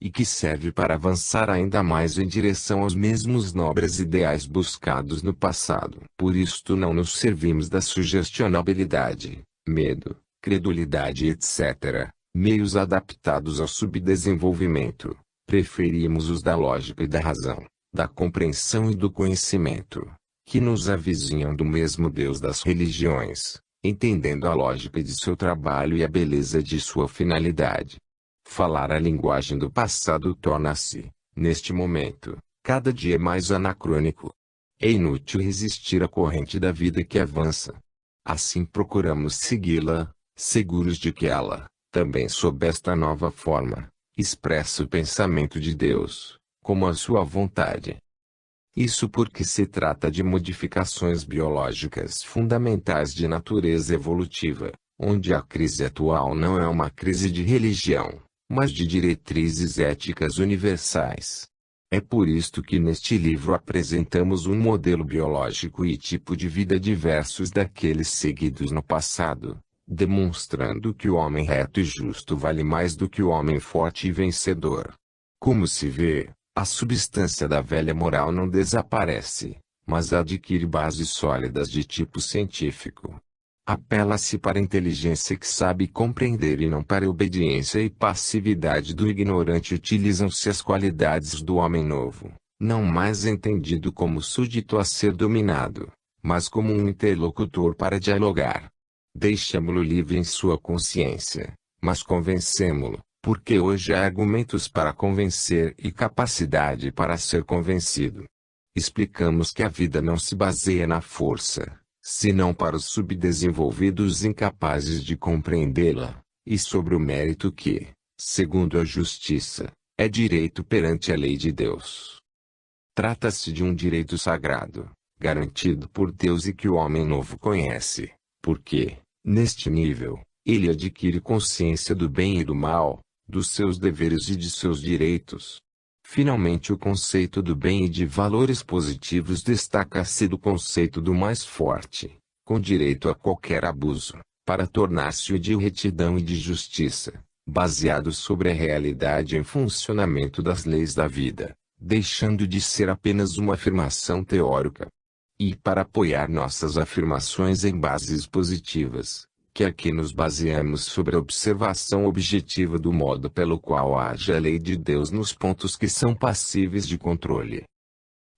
e que serve para avançar ainda mais em direção aos mesmos nobres ideais buscados no passado. Por isto não nos servimos da sugestionabilidade, medo, credulidade etc., meios adaptados ao subdesenvolvimento. Preferimos os da lógica e da razão, da compreensão e do conhecimento, que nos avizinham do mesmo Deus das religiões, entendendo a lógica de seu trabalho e a beleza de sua finalidade. Falar a linguagem do passado torna-se, neste momento, cada dia mais anacrônico. É inútil resistir à corrente da vida que avança. Assim procuramos segui-la, seguros de que ela, também sob esta nova forma, expressa o pensamento de Deus, como a sua vontade. Isso porque se trata de modificações biológicas fundamentais de natureza evolutiva, onde a crise atual não é uma crise de religião, mas de diretrizes éticas universais. É por isto que neste livro apresentamos um modelo biológico e tipo de vida diversos daqueles seguidos no passado, demonstrando que o homem reto e justo vale mais do que o homem forte e vencedor. Como se vê, a substância da velha moral não desaparece, mas adquire bases sólidas de tipo científico. Apela-se para a inteligência que sabe compreender e não para a obediência e passividade do ignorante. Utilizam-se as qualidades do homem novo, não mais entendido como súdito a ser dominado, mas como um interlocutor para dialogar. Deixamo-lo livre em sua consciência, mas convencemo-lo, porque hoje há argumentos para convencer e capacidade para ser convencido. Explicamos que a vida não se baseia na força, senão para os subdesenvolvidos incapazes de compreendê-la, e sobre o mérito que, segundo a justiça, é direito perante a lei de Deus. Trata-se de um direito sagrado, garantido por Deus e que o homem novo conhece, porque, neste nível, ele adquire consciência do bem e do mal, dos seus deveres e de seus direitos. Finalmente, o conceito do bem e de valores positivos destaca-se do conceito do mais forte, com direito a qualquer abuso, para tornar-se o de retidão e de justiça, baseado sobre a realidade em funcionamento das leis da vida, deixando de ser apenas uma afirmação teórica. E para apoiar nossas afirmações em bases positivas, que aqui nos baseamos sobre a observação objetiva do modo pelo qual age a lei de Deus nos pontos que são passíveis de controle.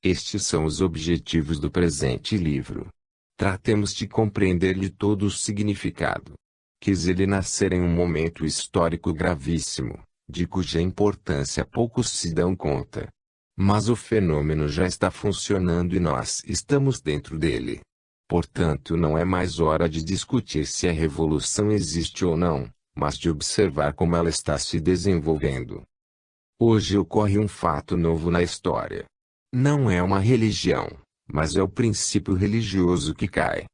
Estes são os objetivos do presente livro. Tratemos de compreender-lhe todo o significado. Quis ele nascer em um momento histórico gravíssimo, de cuja importância poucos se dão conta. Mas o fenômeno já está funcionando e nós estamos dentro dele. Portanto, não é mais hora de discutir se a revolução existe ou não, mas de observar como ela está se desenvolvendo. Hoje ocorre um fato novo na história. Não é uma religião, mas é o princípio religioso que cai.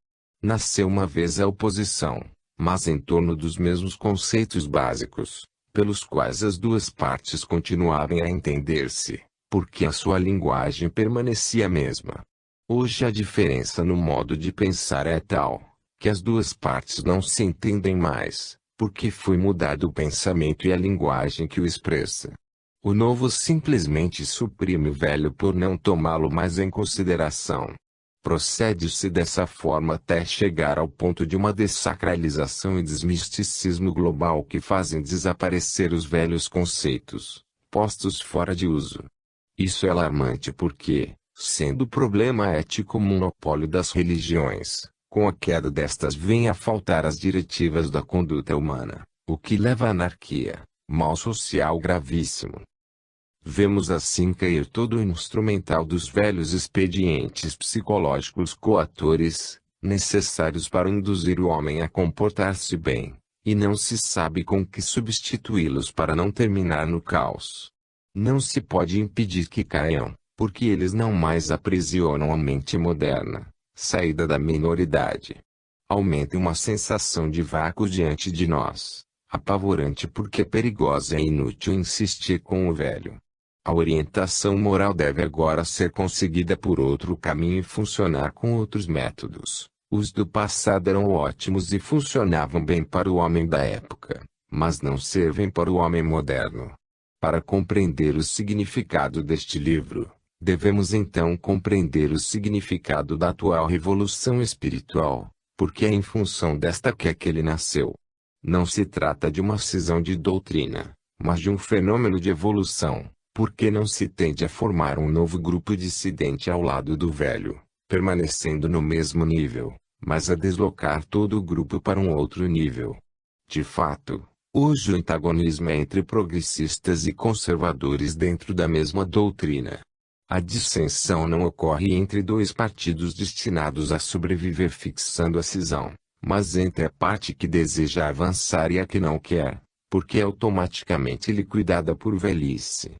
Nasceu uma vez a oposição, mas em torno dos mesmos conceitos básicos, pelos quais as duas partes continuavam a entender-se, porque a sua linguagem permanecia a mesma. Hoje a diferença no modo de pensar é tal, que as duas partes não se entendem mais, porque foi mudado o pensamento e a linguagem que o expressa. O novo simplesmente suprime o velho por não tomá-lo mais em consideração. Procede-se dessa forma até chegar ao ponto de uma dessacralização e desmisticismo global que fazem desaparecer os velhos conceitos, postos fora de uso. Isso é alarmante porque, sendo o problema ético monopólio das religiões, com a queda destas vem a faltar as diretivas da conduta humana, o que leva à anarquia, mal social gravíssimo. Vemos assim cair todo o instrumental dos velhos expedientes psicológicos coatores, necessários para induzir o homem a comportar-se bem, e não se sabe com que substituí-los para não terminar no caos. Não se pode impedir que caiam, porque eles não mais aprisionam a mente moderna, saída da minoridade. Aumenta uma sensação de vácuo diante de nós, apavorante porque é perigosa e inútil insistir com o velho. A orientação moral deve agora ser conseguida por outro caminho e funcionar com outros métodos. Os do passado eram ótimos e funcionavam bem para o homem da época, mas não servem para o homem moderno. Para compreender o significado deste livro, devemos então compreender o significado da atual revolução espiritual, porque é em função desta que aquele nasceu. Não se trata de uma cisão de doutrina, mas de um fenômeno de evolução, porque não se tende a formar um novo grupo dissidente ao lado do velho, permanecendo no mesmo nível, mas a deslocar todo o grupo para um outro nível. De fato, hoje o antagonismo é entre progressistas e conservadores dentro da mesma doutrina. A dissensão não ocorre entre dois partidos destinados a sobreviver fixando a cisão, mas entre a parte que deseja avançar e a que não quer, porque é automaticamente liquidada por velhice.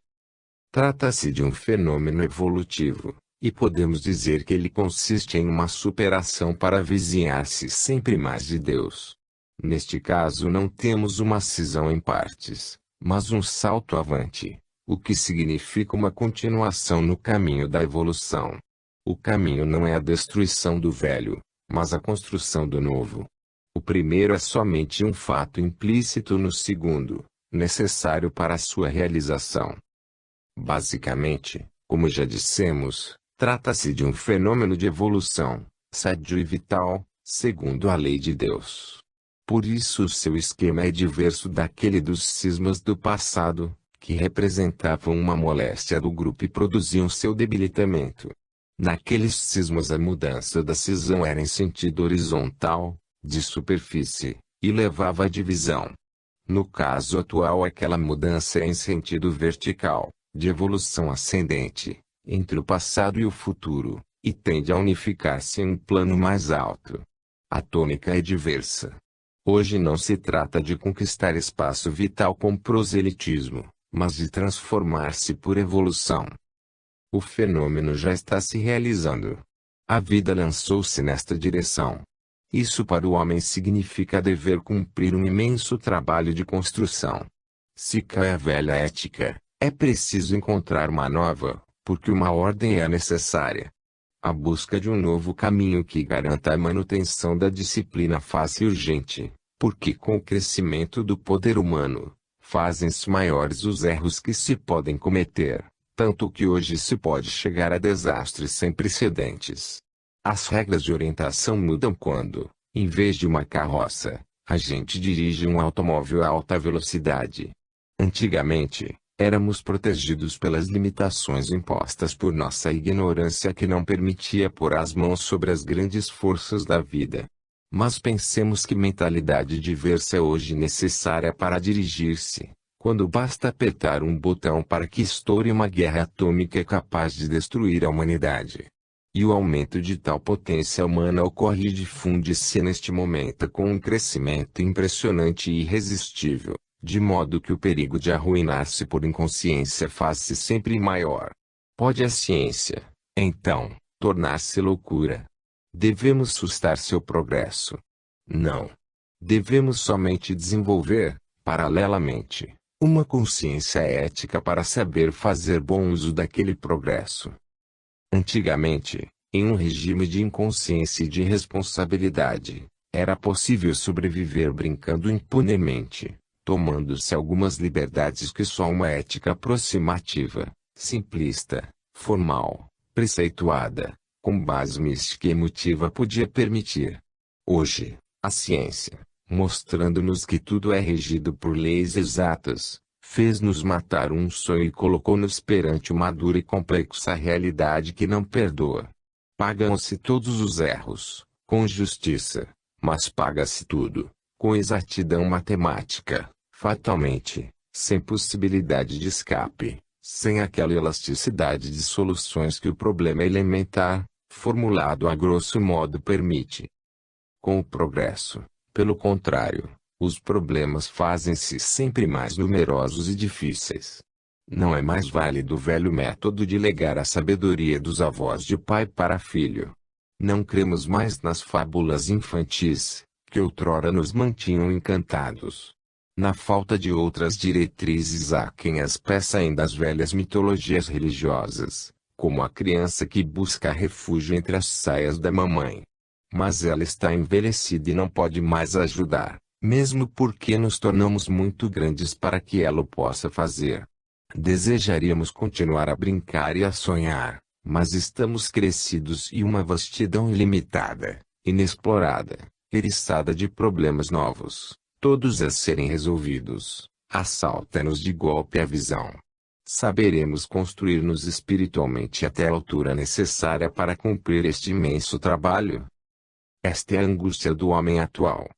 Trata-se de um fenômeno evolutivo, e podemos dizer que ele consiste em uma superação para avizinhar-se sempre mais de Deus. Neste caso não temos uma cisão em partes, mas um salto avante, o que significa uma continuação no caminho da evolução. O caminho não é a destruição do velho, mas a construção do novo. O primeiro é somente um fato implícito no segundo, necessário para a sua realização. Basicamente, como já dissemos, trata-se de um fenômeno de evolução, sadio e vital, segundo a lei de Deus. Por isso o seu esquema é diverso daquele dos cismas do passado, que representavam uma moléstia do grupo e produziam seu debilitamento. Naqueles cismas a mudança da cisão era em sentido horizontal, de superfície, e levava à divisão. No caso atual aquela mudança é em sentido vertical, de evolução ascendente, entre o passado e o futuro, e tende a unificar-se em um plano mais alto. A tônica é diversa. Hoje não se trata de conquistar espaço vital com proselitismo, mas de transformar-se por evolução. O fenômeno já está se realizando. A vida lançou-se nesta direção. Isso para o homem significa dever cumprir um imenso trabalho de construção. Se cai a velha ética, é preciso encontrar uma nova, porque uma ordem é necessária. A busca de um novo caminho que garanta a manutenção da disciplina faz-se urgente, porque com o crescimento do poder humano, fazem-se maiores os erros que se podem cometer, tanto que hoje se pode chegar a desastres sem precedentes. As regras de orientação mudam quando, em vez de uma carroça, a gente dirige um automóvel a alta velocidade. Antigamente, éramos protegidos pelas limitações impostas por nossa ignorância que não permitia pôr as mãos sobre as grandes forças da vida. Mas pensemos que mentalidade diversa é hoje necessária para dirigir-se, quando basta apertar um botão para que estoure uma guerra atômica capaz de destruir a humanidade. E o aumento de tal potência humana ocorre e difunde-se neste momento com um crescimento impressionante e irresistível, de modo que o perigo de arruinar-se por inconsciência faz-se sempre maior. Pode a ciência, então, tornar-se loucura? Devemos sustar seu progresso? Não. Devemos somente desenvolver, paralelamente, uma consciência ética para saber fazer bom uso daquele progresso. Antigamente, em um regime de inconsciência e de irresponsabilidade, era possível sobreviver brincando impunemente, tomando-se algumas liberdades que só uma ética aproximativa, simplista, formal, preceituada, com base mística e emotiva podia permitir. Hoje, a ciência, mostrando-nos que tudo é regido por leis exatas, fez-nos matar um sonho e colocou-nos perante uma dura e complexa realidade que não perdoa. Pagam-se todos os erros, com justiça, mas paga-se tudo, com exatidão matemática, fatalmente, sem possibilidade de escape, sem aquela elasticidade de soluções que o problema elementar, formulado a grosso modo permite. Com o progresso, pelo contrário, os problemas fazem-se sempre mais numerosos e difíceis. Não é mais válido o velho método de legar a sabedoria dos avós de pai para filho. Não cremos mais nas fábulas infantis, que outrora nos mantinham encantados. Na falta de outras diretrizes há quem as peça ainda as velhas mitologias religiosas, como a criança que busca refúgio entre as saias da mamãe. Mas ela está envelhecida e não pode mais ajudar, mesmo porque nos tornamos muito grandes para que ela o possa fazer. Desejaríamos continuar a brincar e a sonhar, mas estamos crescidos e uma vastidão ilimitada, inexplorada, eriçada de problemas novos, todos a serem resolvidos, assalta-nos de golpe a visão. Saberemos construir-nos espiritualmente até a altura necessária para cumprir este imenso trabalho? Esta é a angústia do homem atual.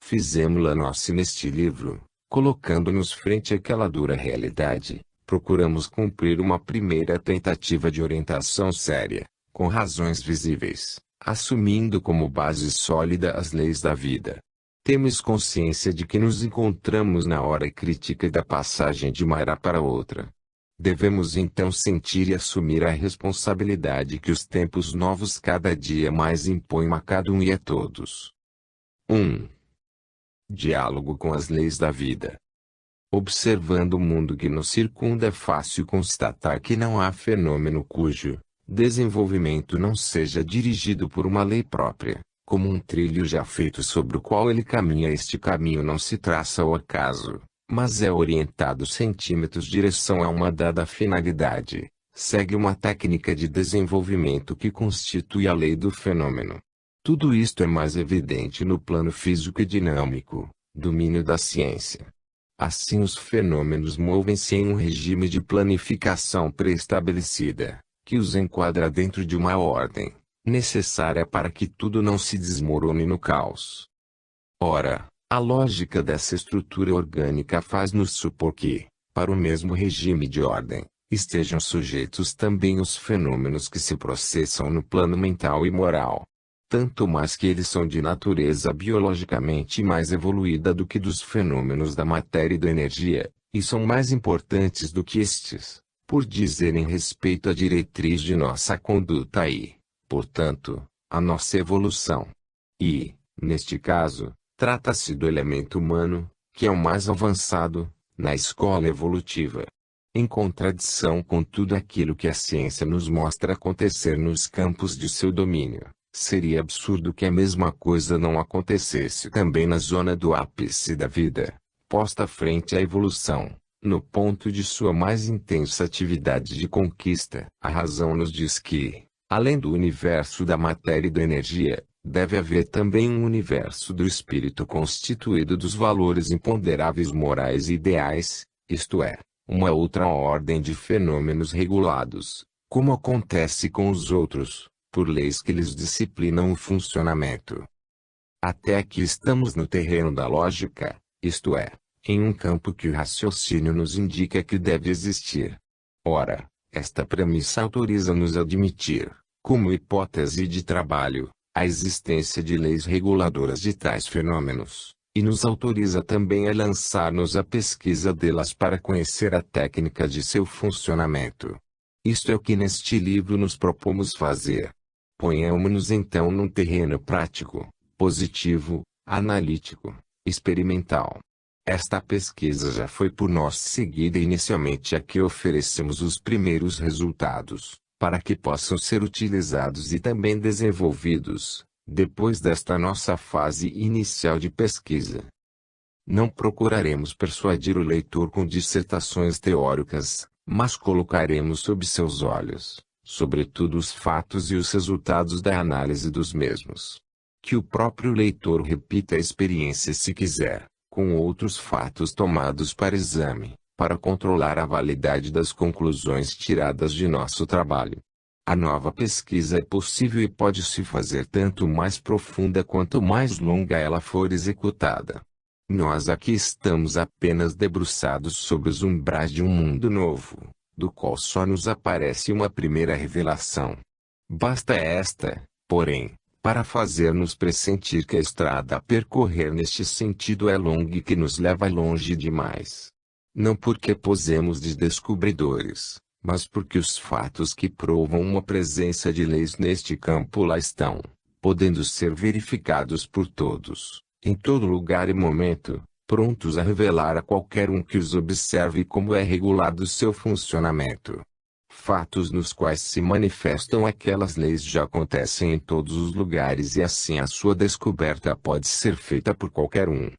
Fizemo-la nossa neste livro, colocando-nos frente àquela dura realidade. Procuramos cumprir uma primeira tentativa de orientação séria, com razões visíveis, assumindo como base sólida as leis da vida. Temos consciência de que nos encontramos na hora crítica da passagem de uma era para outra. Devemos então sentir e assumir a responsabilidade que os tempos novos cada dia mais impõem a cada um e a todos. 1. Diálogo com as leis da vida. Observando o mundo que nos circunda é fácil constatar que não há fenômeno cujo desenvolvimento não seja dirigido por uma lei própria, como um trilho já feito sobre o qual ele caminha. Este caminho não se traça ao acaso, mas é orientado centímetros direção a uma dada finalidade, segue uma técnica de desenvolvimento que constitui a lei do fenômeno. Tudo isto é mais evidente no plano físico e dinâmico, domínio da ciência. Assim os fenômenos movem-se em um regime de planificação pré-estabelecida, que os enquadra dentro de uma ordem, necessária para que tudo não se desmorone no caos. Ora, a lógica dessa estrutura orgânica faz-nos supor que, para o mesmo regime de ordem, estejam sujeitos também os fenômenos que se processam no plano mental e moral. Tanto mais que eles são de natureza biologicamente mais evoluída do que dos fenômenos da matéria e da energia, e são mais importantes do que estes, por dizerem respeito à diretriz de nossa conduta e, portanto, à nossa evolução. E, neste caso, trata-se do elemento humano, que é o mais avançado, na escola evolutiva. Em contradição com tudo aquilo que a ciência nos mostra acontecer nos campos de seu domínio, seria absurdo que a mesma coisa não acontecesse também na zona do ápice da vida, posta frente à evolução, no ponto de sua mais intensa atividade de conquista. A razão nos diz que, além do universo da matéria e da energia, deve haver também um universo do espírito constituído dos valores imponderáveis morais e ideais, isto é, uma outra ordem de fenômenos regulados, como acontece com os outros, por leis que lhes disciplinam o funcionamento. Até aqui estamos no terreno da lógica, isto é, em um campo que o raciocínio nos indica que deve existir. Ora, esta premissa autoriza-nos a admitir, como hipótese de trabalho, a existência de leis reguladoras de tais fenômenos, e nos autoriza também a lançar-nos à pesquisa delas para conhecer a técnica de seu funcionamento. Isto é o que neste livro nos propomos fazer. Ponhamo-nos então num terreno prático, positivo, analítico, experimental. Esta pesquisa já foi por nós seguida e inicialmente aqui oferecemos os primeiros resultados, para que possam ser utilizados e também desenvolvidos, depois desta nossa fase inicial de pesquisa. Não procuraremos persuadir o leitor com dissertações teóricas, mas colocaremos sob seus olhos, sobretudo os fatos e os resultados da análise dos mesmos. Que o próprio leitor repita a experiência se quiser, com outros fatos tomados para exame, para controlar a validade das conclusões tiradas de nosso trabalho. A nova pesquisa é possível e pode-se fazer tanto mais profunda quanto mais longa ela for executada. Nós aqui estamos apenas debruçados sobre os umbrais de um mundo novo, do qual só nos aparece uma primeira revelação. Basta esta, porém, para fazer-nos pressentir que a estrada a percorrer neste sentido é longa e que nos leva longe demais. Não porque posemos de descobridores, mas porque os fatos que provam uma presença de leis neste campo lá estão, podendo ser verificados por todos, em todo lugar e momento, prontos a revelar a qualquer um que os observe como é regulado seu funcionamento. Fatos nos quais se manifestam aquelas leis já acontecem em todos os lugares e assim a sua descoberta pode ser feita por qualquer um.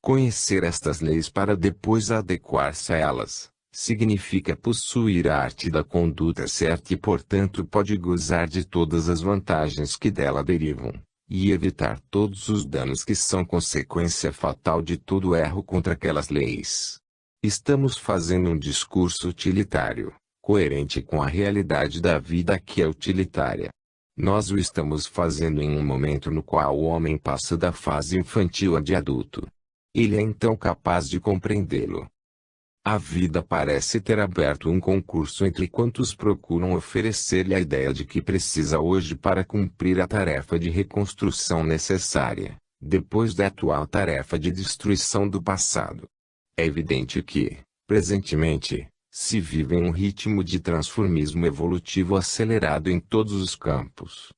Conhecer estas leis para depois adequar-se a elas, significa possuir a arte da conduta certa e portanto pode gozar de todas as vantagens que dela derivam, e evitar todos os danos que são consequência fatal de todo erro contra aquelas leis. Estamos fazendo um discurso utilitário, coerente com a realidade da vida que é utilitária. Nós o estamos fazendo em um momento no qual o homem passa da fase infantil à de adulto. Ele é então capaz de compreendê-lo. A vida parece ter aberto um concurso entre quantos procuram oferecer-lhe a ideia de que precisa hoje para cumprir a tarefa de reconstrução necessária, depois da atual tarefa de destruição do passado. É evidente que, presentemente, se vive em um ritmo de transformismo evolutivo acelerado em todos os campos.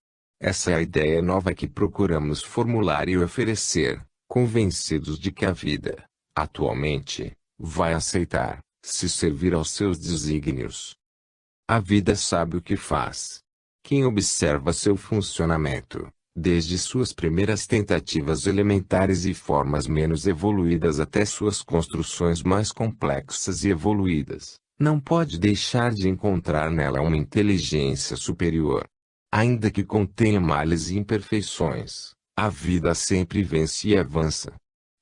Essa é a ideia nova que procuramos formular e oferecer, convencidos de que a vida, atualmente, vai aceitar, se servir aos seus desígnios. A vida sabe o que faz. Quem observa seu funcionamento, desde suas primeiras tentativas elementares e formas menos evoluídas até suas construções mais complexas e evoluídas, não pode deixar de encontrar nela uma inteligência superior. Ainda que contenha males e imperfeições, a vida sempre vence e avança.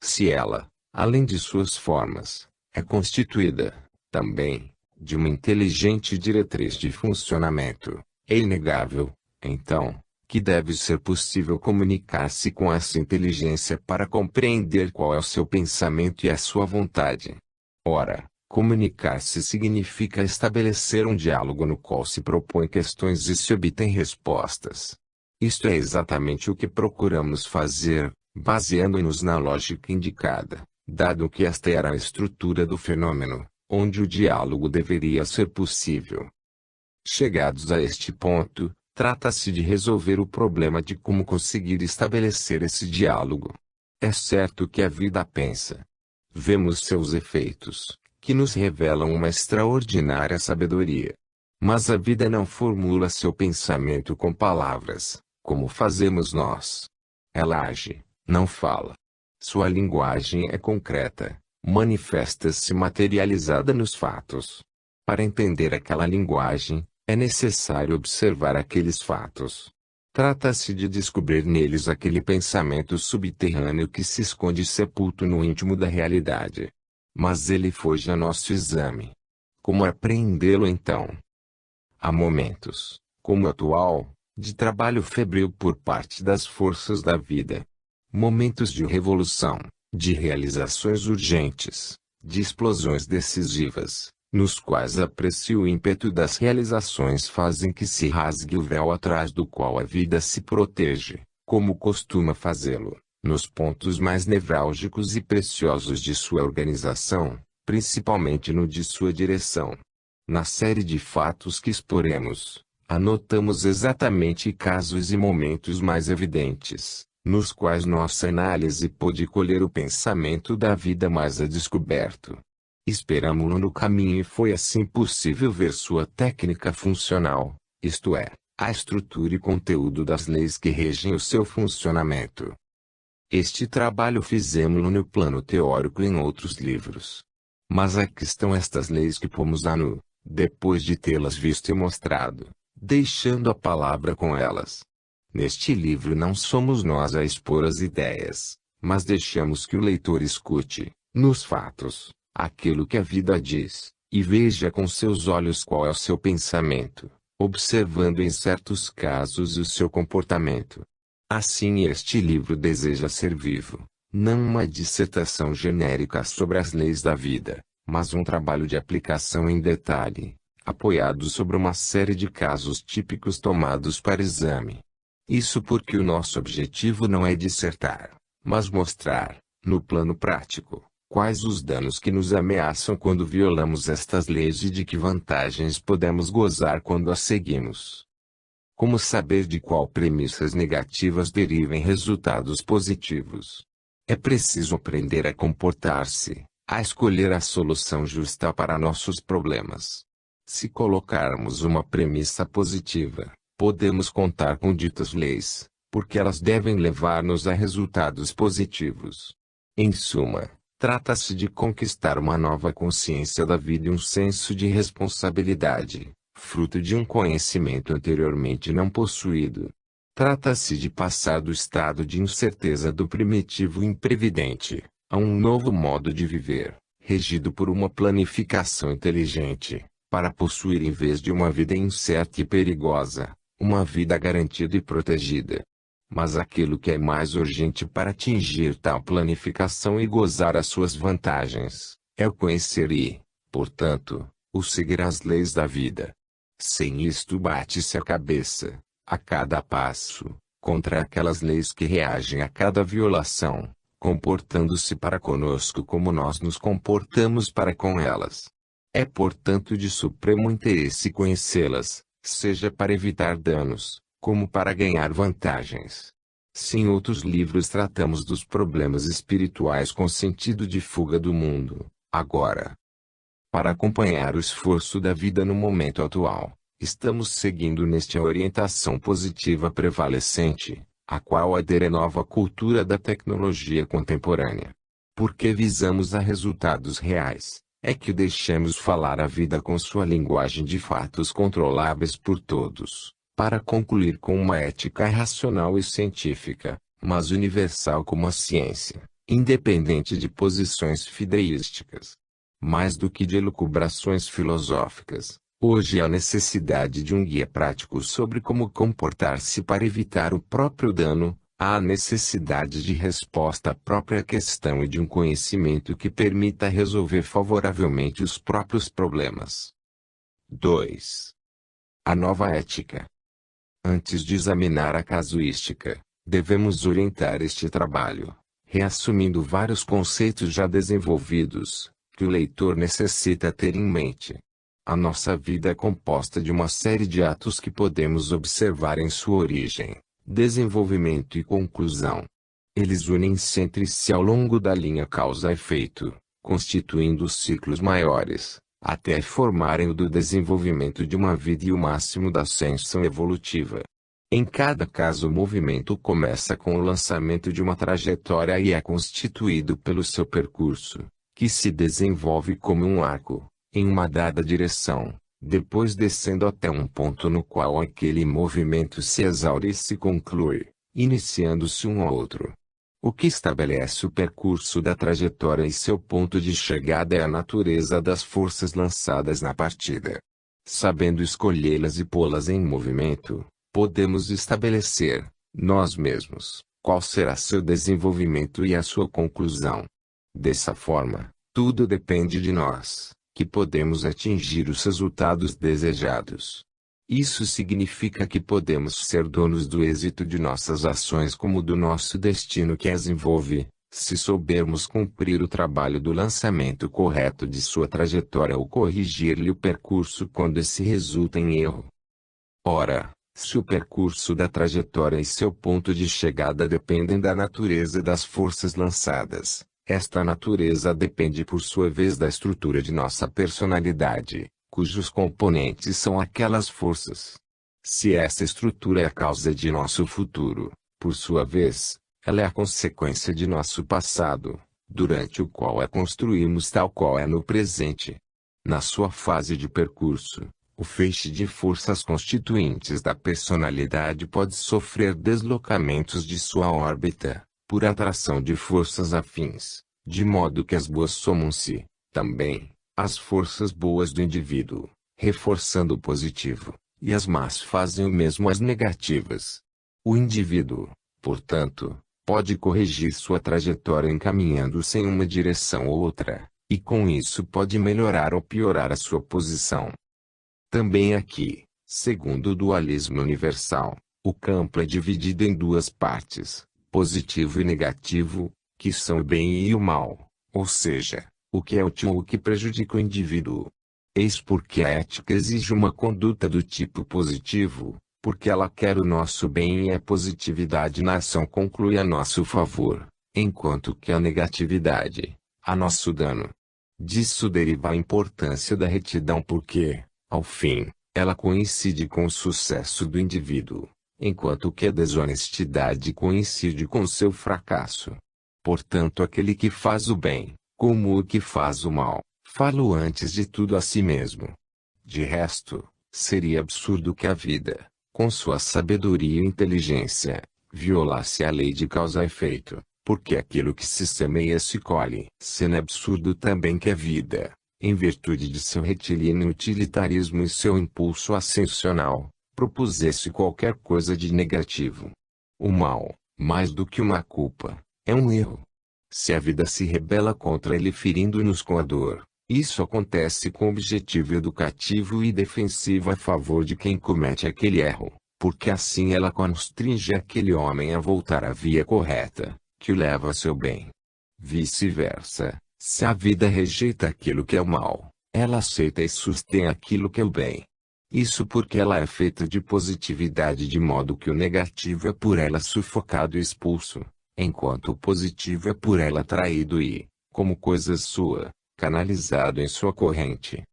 Se ela, além de suas formas, é constituída, também, de uma inteligente diretriz de funcionamento, é inegável, então, que deve ser possível comunicar-se com essa inteligência para compreender qual é o seu pensamento e a sua vontade. Ora, comunicar-se significa estabelecer um diálogo no qual se propõe questões e se obtém respostas. Isto é exatamente o que procuramos fazer, baseando-nos na lógica indicada, dado que esta era a estrutura do fenômeno, onde o diálogo deveria ser possível. Chegados a este ponto, trata-se de resolver o problema de como conseguir estabelecer esse diálogo. É certo que a vida pensa. Vemos seus efeitos, que nos revelam uma extraordinária sabedoria. Mas a vida não formula seu pensamento com palavras, como fazemos nós. Ela age, não fala. Sua linguagem é concreta, manifesta-se materializada nos fatos. Para entender aquela linguagem, é necessário observar aqueles fatos. Trata-se de descobrir neles aquele pensamento subterrâneo que se esconde sepulto no íntimo da realidade. Mas ele foge a nosso exame. Como apreendê-lo então? Há momentos, como o atual, de trabalho febril por parte das forças da vida. Momentos de revolução, de realizações urgentes, de explosões decisivas, nos quais aprecio o ímpeto das realizações fazem que se rasgue o véu atrás do qual a vida se protege, como costuma fazê-lo, nos pontos mais nevrálgicos e preciosos de sua organização, principalmente no de sua direção. Na série de fatos que exporemos, anotamos exatamente casos e momentos mais evidentes, nos quais nossa análise pôde colher o pensamento da vida mais a descoberto. Esperamo-lo no caminho e foi assim possível ver sua técnica funcional, isto é, a estrutura e conteúdo das leis que regem o seu funcionamento. Este trabalho fizemo-lo no plano teórico em outros livros. Mas aqui estão estas leis que pomos a nu, depois de tê-las visto e mostrado, deixando a palavra com elas. Neste livro não somos nós a expor as ideias, mas deixamos que o leitor escute, nos fatos, aquilo que a vida diz, e veja com seus olhos qual é o seu pensamento, observando em certos casos o seu comportamento. Assim este livro deseja ser vivo, não uma dissertação genérica sobre as leis da vida, mas um trabalho de aplicação em detalhe, apoiado sobre uma série de casos típicos tomados para exame. Isso porque o nosso objetivo não é dissertar, mas mostrar, no plano prático, quais os danos que nos ameaçam quando violamos estas leis e de que vantagens podemos gozar quando as seguimos. Como saber de qual premissas negativas derivem resultados positivos? É preciso aprender a comportar-se, a escolher a solução justa para nossos problemas. Se colocarmos uma premissa positiva, podemos contar com ditas leis, porque elas devem levar-nos a resultados positivos. Em suma, Trata-se de conquistar uma nova consciência da vida e um senso de responsabilidade, fruto de um conhecimento anteriormente não possuído. Trata-se de passar do estado de incerteza do primitivo imprevidente, a um novo modo de viver, regido por uma planificação inteligente, para possuir em vez de uma vida incerta e perigosa, uma vida garantida e protegida. Mas aquilo que é mais urgente para atingir tal planificação e gozar as suas vantagens, é o conhecer e, portanto, o seguir as leis da vida. Sem isto bate-se a cabeça, a cada passo, contra aquelas leis que reagem a cada violação, comportando-se para conosco como nós nos comportamos para com elas. É portanto de supremo interesse conhecê-las, seja para evitar danos, como para ganhar vantagens. Se em outros livros tratamos dos problemas espirituais com sentido de fuga do mundo, agora, para acompanhar o esforço da vida no momento atual, estamos seguindo neste a orientação positiva prevalecente, a qual adere a nova cultura da tecnologia contemporânea. Porque visamos a resultados reais, é que deixemos falar a vida com sua linguagem de fatos controláveis por todos, para concluir com uma ética racional e científica, mas universal como a ciência, independente de posições fideísticas. Mais do que de elucubrações filosóficas, hoje há necessidade de um guia prático sobre como comportar-se para evitar o próprio dano, há necessidade de resposta à própria questão e de um conhecimento que permita resolver favoravelmente os próprios problemas. 2. A nova ética. Antes de examinar a casuística, devemos orientar este trabalho, reassumindo vários conceitos já desenvolvidos, que o leitor necessita ter em mente. A nossa vida é composta de uma série de atos que podemos observar em sua origem, desenvolvimento e conclusão. Eles unem-se entre si ao longo da linha causa-efeito, constituindo ciclos maiores, até formarem o do desenvolvimento de uma vida e o máximo da ascensão evolutiva. Em cada caso o movimento começa com o lançamento de uma trajetória e é constituído pelo seu percurso, que se desenvolve como um arco, em uma dada direção, depois descendo até um ponto no qual aquele movimento se exaure e se conclui, iniciando-se um outro. O que estabelece o percurso da trajetória e seu ponto de chegada é a natureza das forças lançadas na partida. Sabendo escolhê-las e pô-las em movimento, podemos estabelecer, nós mesmos, qual será seu desenvolvimento e a sua conclusão. Dessa forma, tudo depende de nós, que podemos atingir os resultados desejados. Isso significa que podemos ser donos do êxito de nossas ações como do nosso destino que as envolve, se soubermos cumprir o trabalho do lançamento correto de sua trajetória ou corrigir-lhe o percurso quando esse resulta em erro. Ora, se o percurso da trajetória e seu ponto de chegada dependem da natureza das forças lançadas, esta natureza depende por sua vez da estrutura de nossa personalidade, cujos componentes são aquelas forças. Se essa estrutura é a causa de nosso futuro, por sua vez, ela é a consequência de nosso passado, durante o qual a construímos tal qual é no presente. Na sua fase de percurso, o feixe de forças constituintes da personalidade pode sofrer deslocamentos de sua órbita, por atração de forças afins, de modo que as boas somam-se, também, às forças boas do indivíduo, reforçando o positivo, e as más fazem o mesmo às negativas. O indivíduo, portanto, pode corrigir sua trajetória encaminhando-se em uma direção ou outra, e com isso pode melhorar ou piorar a sua posição. Também aqui, segundo o dualismo universal, o campo é dividido em duas partes, positivo e negativo, que são o bem e o mal, ou seja, o que é útil ou o que prejudica o indivíduo. Eis porque a ética exige uma conduta do tipo positivo, porque ela quer o nosso bem e a positividade na ação conclui a nosso favor, enquanto que a negatividade, a nosso dano. Disso deriva a importância da retidão porque, ao fim, ela coincide com o sucesso do indivíduo, enquanto que a desonestidade coincide com seu fracasso. Portanto, aquele que faz o bem, Como o que faz o mal, falo antes de tudo a si mesmo. De resto, seria absurdo que a vida, com sua sabedoria e inteligência, violasse a lei de causa e efeito, porque aquilo que se semeia se colhe. Sendo absurdo também que a vida, em virtude de seu retilíneo utilitarismo e seu impulso ascensional, propusesse qualquer coisa de negativo. O mal, mais do que uma culpa, é um erro. Se a vida se rebela contra ele ferindo-nos com a dor, isso acontece com objetivo educativo e defensivo a favor de quem comete aquele erro, porque assim ela constringe aquele homem a voltar à via correta, que o leva a seu bem. Vice-versa, se a vida rejeita aquilo que é o mal, ela aceita e sustém aquilo que é o bem. Isso porque ela é feita de positividade de modo que o negativo é por ela sufocado e expulso, enquanto o positivo é por ela atraído e, como coisa sua, canalizado em sua corrente.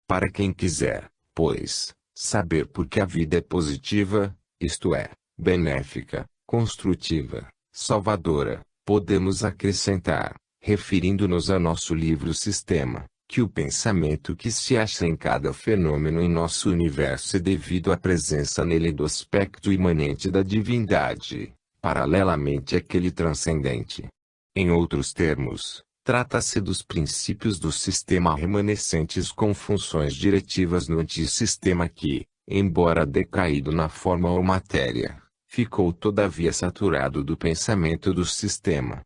Para quem quiser, pois, saber por que a vida é positiva, isto é, benéfica, construtiva, salvadora, podemos acrescentar, referindo-nos a nosso livro-sistema, que o pensamento que se acha em cada fenômeno em nosso universo é devido à presença nele do aspecto imanente da divindade, paralelamente àquele transcendente. Em outros termos, trata-se dos princípios do sistema remanescentes com funções diretivas no antissistema que, embora decaído na forma ou matéria, ficou todavia saturado do pensamento do sistema.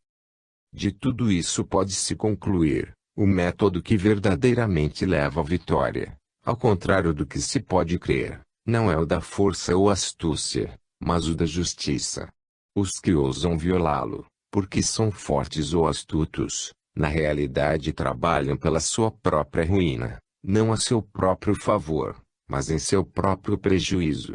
De tudo isso pode-se concluir, o método que verdadeiramente leva à vitória, ao contrário do que se pode crer, não é o da força ou astúcia, mas o da justiça. Os que ousam violá-lo, porque são fortes ou astutos, na realidade trabalham pela sua própria ruína, não a seu próprio favor, mas em seu próprio prejuízo.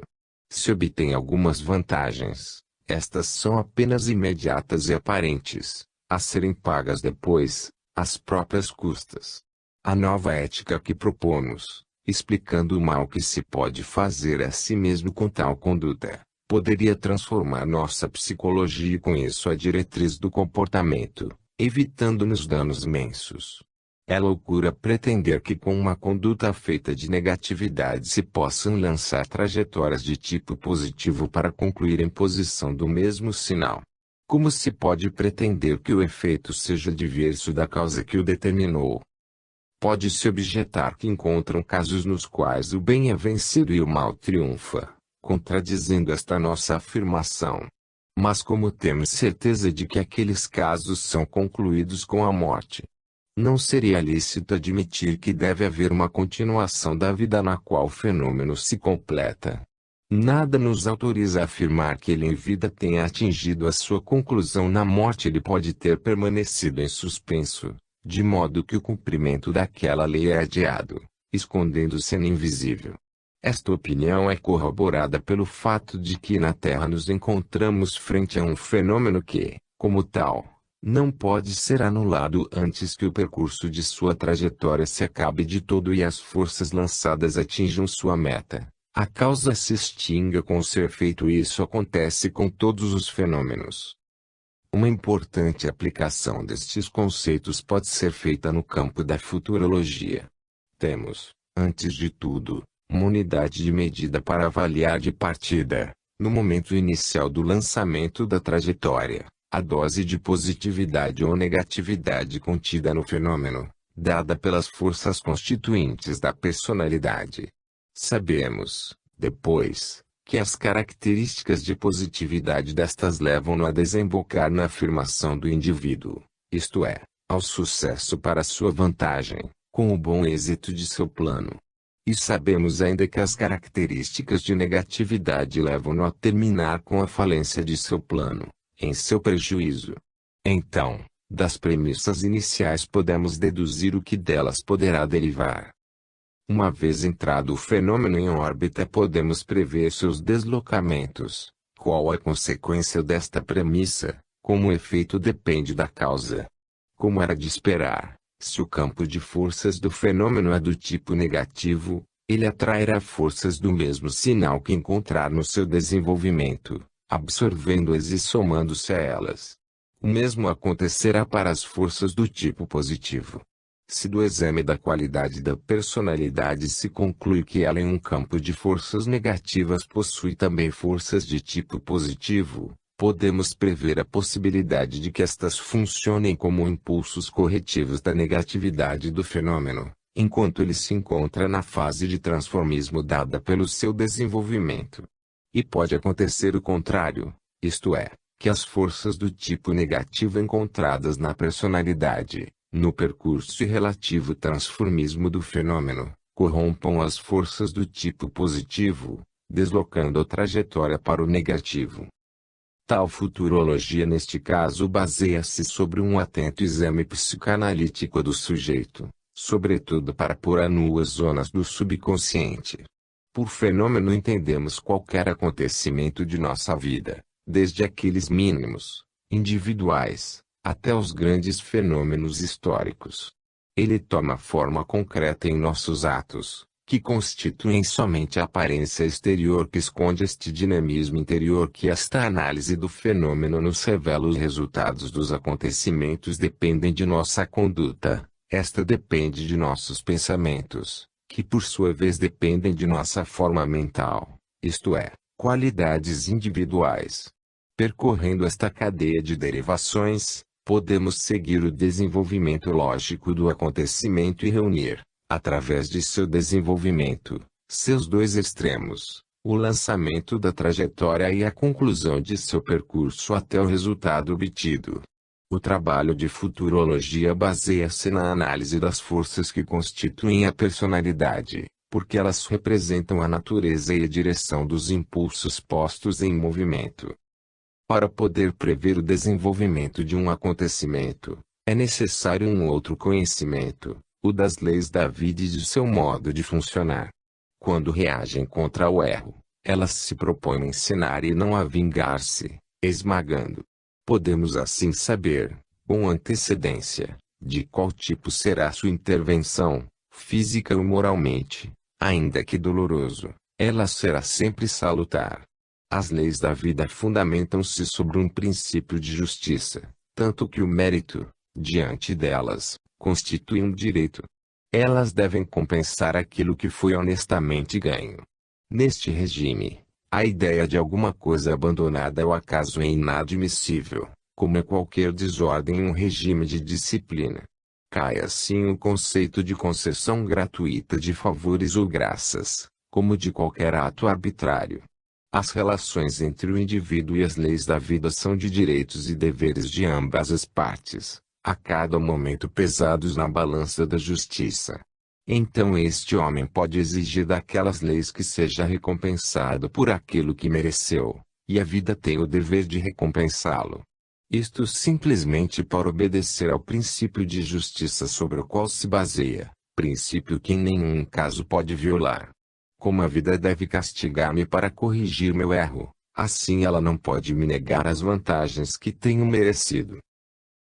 Se obtêm algumas vantagens, estas são apenas imediatas e aparentes, a serem pagas depois, às próprias custas. A nova ética que propomos, explicando o mal que se pode fazer a si mesmo com tal conduta, poderia transformar nossa psicologia e com isso a diretriz do comportamento, evitando-nos danos imensos. É loucura pretender que com uma conduta feita de negatividade se possam lançar trajetórias de tipo positivo para concluir em posição do mesmo sinal. Como se pode pretender que o efeito seja diverso da causa que o determinou? Pode-se objetar que encontram casos nos quais o bem é vencido e o mal triunfa, contradizendo esta nossa afirmação. Mas como temos certeza de que aqueles casos são concluídos com a morte, não seria lícito admitir que deve haver uma continuação da vida na qual o fenômeno se completa. Nada nos autoriza a afirmar que ele em vida tenha atingido a sua conclusão na morte. Ele pode ter permanecido em suspenso, de modo que o cumprimento daquela lei é adiado, escondendo-se no invisível. Esta opinião é corroborada pelo fato de que na Terra nos encontramos frente a um fenômeno que, como tal, não pode ser anulado antes que o percurso de sua trajetória se acabe de todo e as forças lançadas atinjam sua meta. A causa se extinga com o seu efeito e isso acontece com todos os fenômenos. Uma importante aplicação destes conceitos pode ser feita no campo da futurologia. Temos, antes de tudo, uma unidade de medida para avaliar de partida, no momento inicial do lançamento da trajetória, a dose de positividade ou negatividade contida no fenômeno, dada pelas forças constituintes da personalidade. Sabemos, depois, que as características de positividade destas levam-no a desembocar na afirmação do indivíduo, isto é, ao sucesso para sua vantagem, com o bom êxito de seu plano. E sabemos ainda que as características de negatividade levam-no a terminar com a falência de seu plano, em seu prejuízo. Então, das premissas iniciais podemos deduzir o que delas poderá derivar. Uma vez entrado o fenômeno em órbita podemos prever seus deslocamentos. Qual a consequência desta premissa? Como o efeito depende da causa. Como era de esperar, se o campo de forças do fenômeno é do tipo negativo, ele atrairá forças do mesmo sinal que encontrar no seu desenvolvimento, absorvendo-as e somando-se a elas. O mesmo acontecerá para as forças do tipo positivo. Se do exame da qualidade da personalidade se conclui que ela em um campo de forças negativas possui também forças de tipo positivo, podemos prever a possibilidade de que estas funcionem como impulsos corretivos da negatividade do fenômeno, enquanto ele se encontra na fase de transformismo dada pelo seu desenvolvimento. E pode acontecer o contrário, isto é, que as forças do tipo negativo encontradas na personalidade, no percurso e relativo transformismo do fenômeno, corrompam as forças do tipo positivo, deslocando a trajetória para o negativo. Tal futurologia neste caso baseia-se sobre um atento exame psicanalítico do sujeito, sobretudo para pôr a nu as zonas do subconsciente. Por fenômeno entendemos qualquer acontecimento de nossa vida, desde aqueles mínimos, individuais, até os grandes fenômenos históricos. Ele toma forma concreta em nossos atos, que constituem somente a aparência exterior que esconde este dinamismo interior que esta análise do fenômeno nos revela. Os resultados dos acontecimentos dependem de nossa conduta, esta depende de nossos pensamentos, que por sua vez dependem de nossa forma mental, isto é, qualidades individuais. Percorrendo esta cadeia de derivações, podemos seguir o desenvolvimento lógico do acontecimento e reunir, através de seu desenvolvimento, seus dois extremos, o lançamento da trajetória e a conclusão de seu percurso até o resultado obtido. O trabalho de futurologia baseia-se na análise das forças que constituem a personalidade, porque elas representam a natureza e a direção dos impulsos postos em movimento. Para poder prever o desenvolvimento de um acontecimento, é necessário um outro conhecimento, o das leis da vida e de seu modo de funcionar. Quando reagem contra o erro, elas se propõem a ensinar e não a vingar-se, esmagando. Podemos assim saber, com antecedência, de qual tipo será sua intervenção, física ou moralmente, ainda que doloroso, ela será sempre salutar. As leis da vida fundamentam-se sobre um princípio de justiça, tanto que o mérito, diante delas, constitui um direito. Elas devem compensar aquilo que foi honestamente ganho. Neste regime, a ideia de alguma coisa abandonada ao acaso é inadmissível, como é qualquer desordem em um regime de disciplina. Cai assim o conceito de concessão gratuita de favores ou graças, como de qualquer ato arbitrário. As relações entre o indivíduo e as leis da vida são de direitos e deveres de ambas as partes, a cada momento pesados na balança da justiça. Então este homem pode exigir daquelas leis que seja recompensado por aquilo que mereceu, e a vida tem o dever de recompensá-lo. Isto simplesmente para obedecer ao princípio de justiça sobre o qual se baseia, princípio que em nenhum caso pode violar. Como a vida deve castigar-me para corrigir meu erro, assim ela não pode me negar as vantagens que tenho merecido.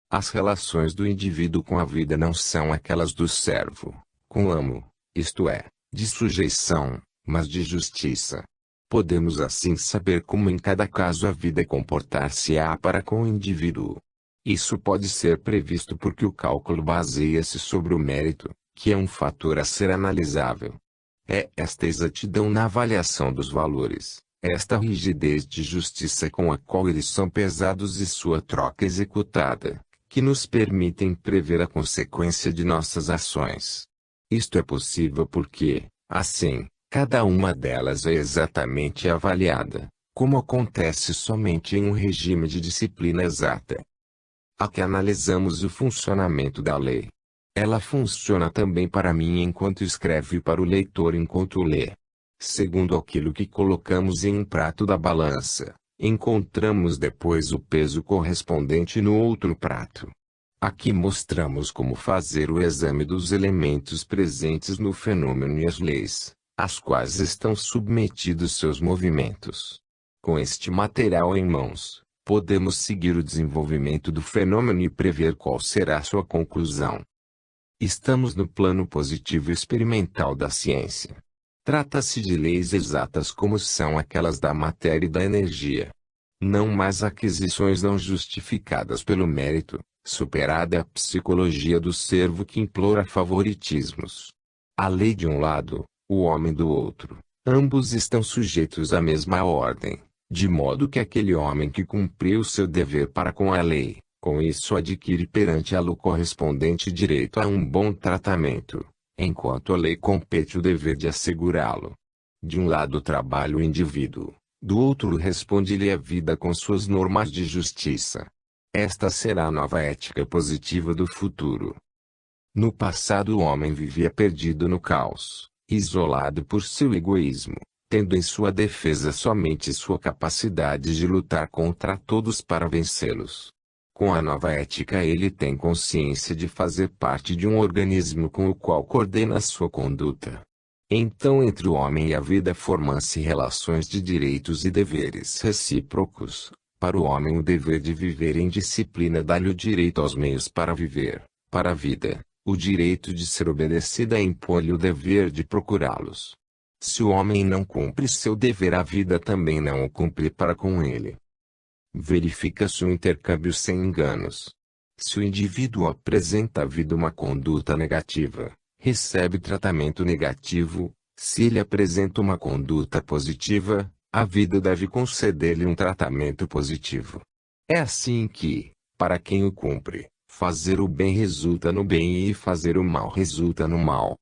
As relações do indivíduo com a vida não são aquelas do servo, com o amo, isto é, de sujeição, mas de justiça. Podemos assim saber como em cada caso a vida comportar-se-á para com o indivíduo. Isso pode ser previsto porque o cálculo baseia-se sobre o mérito, que é um fator a ser analisável. É esta exatidão na avaliação dos valores, esta rigidez de justiça com a qual eles são pesados e sua troca executada, que nos permitem prever a consequência de nossas ações. Isto é possível porque, assim, cada uma delas é exatamente avaliada, como acontece somente em um regime de disciplina exata. Aqui analisamos o funcionamento da lei. Ela funciona também para mim enquanto escreve e para o leitor enquanto lê. Segundo aquilo que colocamos em um prato da balança, encontramos depois o peso correspondente no outro prato. Aqui mostramos como fazer o exame dos elementos presentes no fenômeno e as leis, às quais estão submetidos seus movimentos. Com este material em mãos, podemos seguir o desenvolvimento do fenômeno e prever qual será sua conclusão. Estamos no plano positivo experimental da ciência. Trata-se de leis exatas como são aquelas da matéria e da energia. Não mais aquisições não justificadas pelo mérito, superada a psicologia do servo que implora favoritismos. A lei de um lado, o homem do outro, ambos estão sujeitos à mesma ordem, de modo que aquele homem que cumpriu seu dever para com a lei, com isso adquire perante ela o correspondente direito a um bom tratamento, enquanto a lei compete o dever de assegurá-lo. De um lado trabalha o indivíduo, do outro responde-lhe a vida com suas normas de justiça. Esta será a nova ética positiva do futuro. No passado o homem vivia perdido no caos, isolado por seu egoísmo, tendo em sua defesa somente sua capacidade de lutar contra todos para vencê-los. Com a nova ética ele tem consciência de fazer parte de um organismo com o qual coordena sua conduta. Então entre o homem e a vida formam-se relações de direitos e deveres recíprocos. Para o homem o dever de viver em disciplina dá-lhe o direito aos meios para viver, para a vida, o direito de ser obedecida impõe-lhe o dever de procurá-los. Se o homem não cumpre seu dever a vida também não o cumpre para com ele. Verifica-se o intercâmbio sem enganos. Se o indivíduo apresenta à vida uma conduta negativa, recebe tratamento negativo. Se ele apresenta uma conduta positiva, a vida deve conceder-lhe um tratamento positivo. É assim que, para quem o cumpre, fazer o bem resulta no bem e fazer o mal resulta no mal.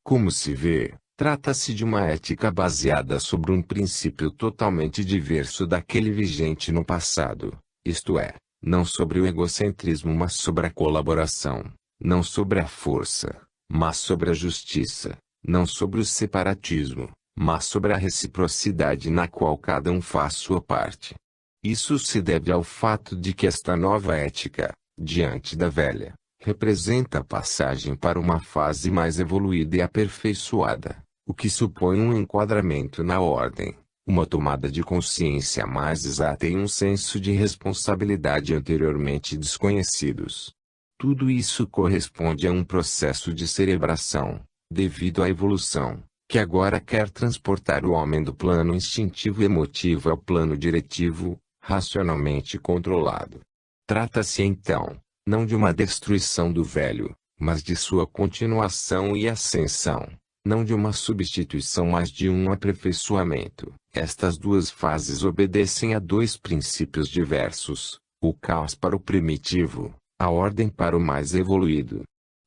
Como se vê, trata-se de uma ética baseada sobre um princípio totalmente diverso daquele vigente no passado, isto é, não sobre o egocentrismo mas sobre a colaboração, não sobre a força, mas sobre a justiça, não sobre o separatismo, mas sobre a reciprocidade na qual cada um faz sua parte. Isso se deve ao fato de que esta nova ética, diante da velha, representa a passagem para uma fase mais evoluída e aperfeiçoada, o que supõe um enquadramento na ordem, uma tomada de consciência mais exata e um senso de responsabilidade anteriormente desconhecidos. Tudo isso corresponde a um processo de cerebração, devido à evolução, que agora quer transportar o homem do plano instintivo e emotivo ao plano diretivo, racionalmente controlado. Trata-se então, não de uma destruição do velho, mas de sua continuação e ascensão, não de uma substituição mas de um aperfeiçoamento. Estas duas fases obedecem a dois princípios diversos, o caos para o primitivo, a ordem para o mais evoluído.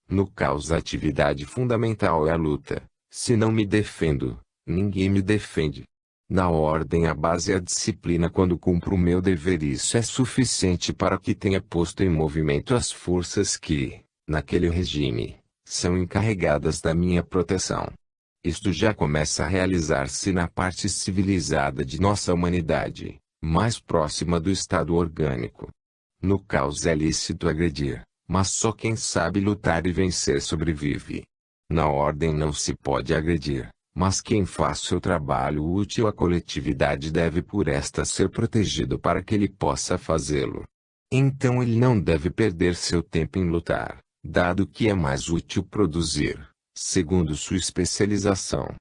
No caos a atividade fundamental é a luta. Se não me defendo, ninguém me defende. Na ordem a base é a disciplina. Quando cumpro o meu dever isso é suficiente para que tenha posto em movimento as forças que, naquele regime, são encarregadas da minha proteção. Isto já começa a realizar-se na parte civilizada de nossa humanidade, mais próxima do estado orgânico. No caos é lícito agredir, mas só quem sabe lutar e vencer sobrevive. Na ordem não se pode agredir, mas quem faz seu trabalho útil à coletividade deve por esta ser protegido para que ele possa fazê-lo. Então ele não deve perder seu tempo em lutar, dado que é mais útil produzir, segundo sua especialização.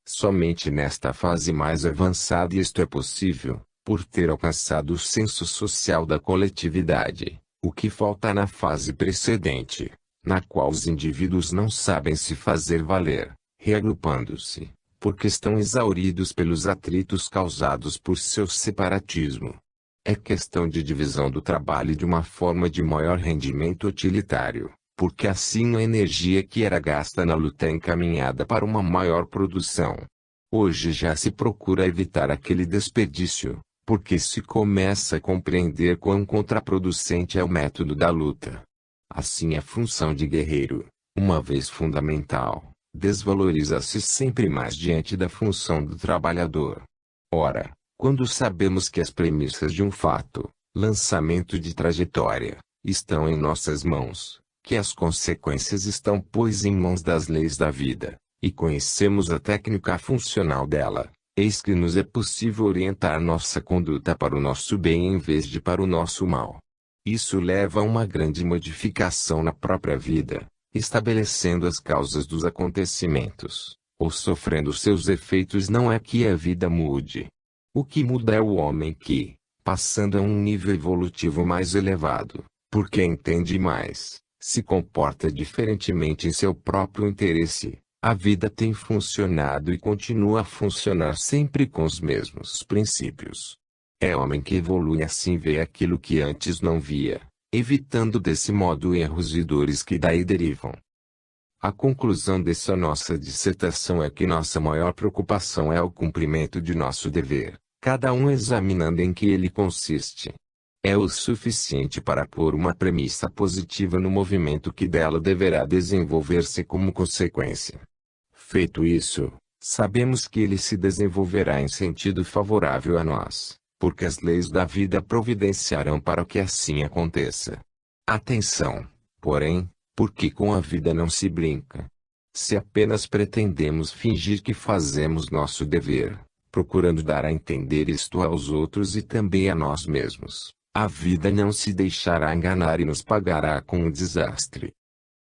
Somente nesta fase mais avançada isto é possível, por ter alcançado o senso social da coletividade, o que falta na fase precedente, na qual os indivíduos não sabem se fazer valer, reagrupando-se, porque estão exauridos pelos atritos causados por seu separatismo. É questão de divisão do trabalho de uma forma de maior rendimento utilitário, porque assim a energia que era gasta na luta é encaminhada para uma maior produção. Hoje já se procura evitar aquele desperdício, porque se começa a compreender quão contraproducente é o método da luta. Assim a função de guerreiro, uma vez fundamental, desvaloriza-se sempre mais diante da função do trabalhador. Ora, quando sabemos que as premissas de um fato, lançamento de trajetória, estão em nossas mãos, que as consequências estão pois em mãos das leis da vida, e conhecemos a técnica funcional dela, eis que nos é possível orientar nossa conduta para o nosso bem em vez de para o nosso mal. Isso leva a uma grande modificação na própria vida, estabelecendo as causas dos acontecimentos, ou sofrendo seus efeitos. Não é que a vida mude. O que muda é o homem que, passando a um nível evolutivo mais elevado, porque entende mais, se comporta diferentemente em seu próprio interesse. A vida tem funcionado e continua a funcionar sempre com os mesmos princípios. É homem que evolui assim vê aquilo que antes não via, evitando desse modo erros e dores que daí derivam. A conclusão dessa nossa dissertação é que nossa maior preocupação é o cumprimento de nosso dever, cada um examinando em que ele consiste. É o suficiente para pôr uma premissa positiva no movimento que dela deverá desenvolver-se como consequência. Feito isso, sabemos que ele se desenvolverá em sentido favorável a nós, porque as leis da vida providenciarão para que assim aconteça. Atenção, porém, porque com a vida não se brinca. Se apenas pretendemos fingir que fazemos nosso dever, procurando dar a entender isto aos outros e também a nós mesmos, a vida não se deixará enganar e nos pagará com um desastre.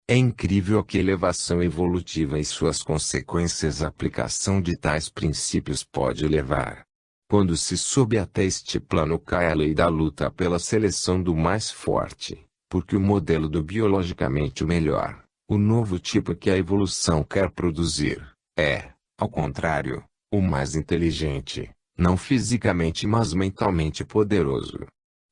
É incrível a que elevação evolutiva e suas consequências a aplicação de tais princípios pode levar. Quando se sobe até este plano cai a lei da luta pela seleção do mais forte, porque o modelo do biologicamente o melhor, o novo tipo que a evolução quer produzir, é, ao contrário, o mais inteligente, não fisicamente mas mentalmente poderoso.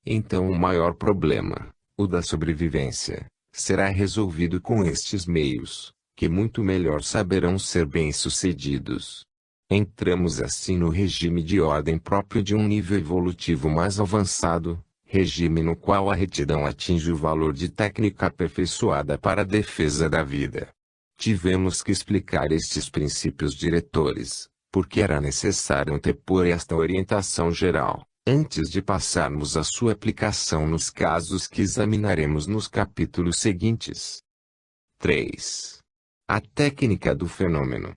Então o maior problema, o da sobrevivência, será resolvido com estes meios, que muito melhor saberão ser bem-sucedidos. Entramos assim no regime de ordem próprio de um nível evolutivo mais avançado, regime no qual a retidão atinge o valor de técnica aperfeiçoada para a defesa da vida. Tivemos que explicar estes princípios diretores, porque era necessário antepor esta orientação geral, antes de passarmos a sua aplicação nos casos que examinaremos nos capítulos seguintes. 3. A técnica do fenômeno.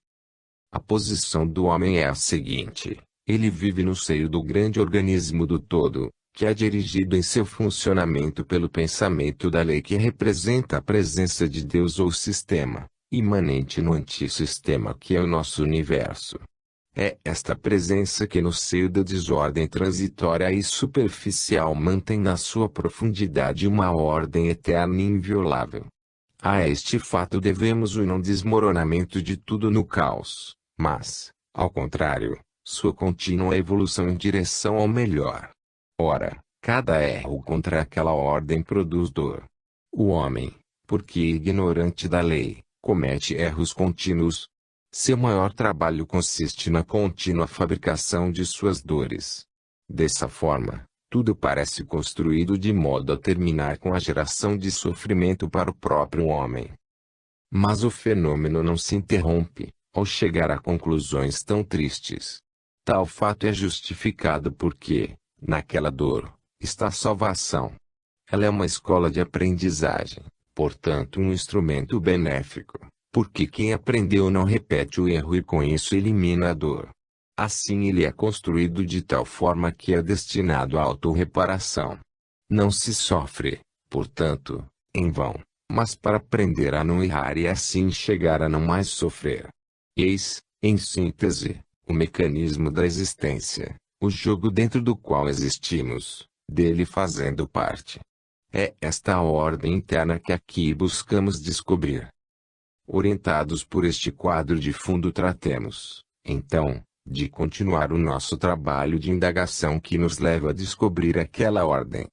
A posição do homem é a seguinte: ele vive no seio do grande organismo do todo, que é dirigido em seu funcionamento pelo pensamento da lei que representa a presença de Deus ou sistema, imanente no antissistema que é o nosso universo. É esta presença que no seio da desordem transitória e superficial mantém na sua profundidade uma ordem eterna e inviolável. A este fato devemos o não desmoronamento de tudo no caos, mas, ao contrário, sua contínua evolução em direção ao melhor. Ora, cada erro contra aquela ordem produz dor. O homem, porque ignorante da lei, comete erros contínuos. Seu maior trabalho consiste na contínua fabricação de suas dores. Dessa forma, tudo parece construído de modo a terminar com a geração de sofrimento para o próprio homem. Mas o fenômeno não se interrompe, ao chegar a conclusões tão tristes. Tal fato é justificado porque, naquela dor, está a salvação. Ela é uma escola de aprendizagem, portanto um instrumento benéfico, porque quem aprendeu não repete o erro e com isso elimina a dor. Assim ele é construído de tal forma que é destinado à autorreparação. Não se sofre, portanto, em vão, mas para aprender a não errar e assim chegar a não mais sofrer. Eis, em síntese, o mecanismo da existência, o jogo dentro do qual existimos, dele fazendo parte. É esta a ordem interna que aqui buscamos descobrir. Orientados por este quadro de fundo tratemos, então, de continuar o nosso trabalho de indagação que nos leva a descobrir aquela ordem.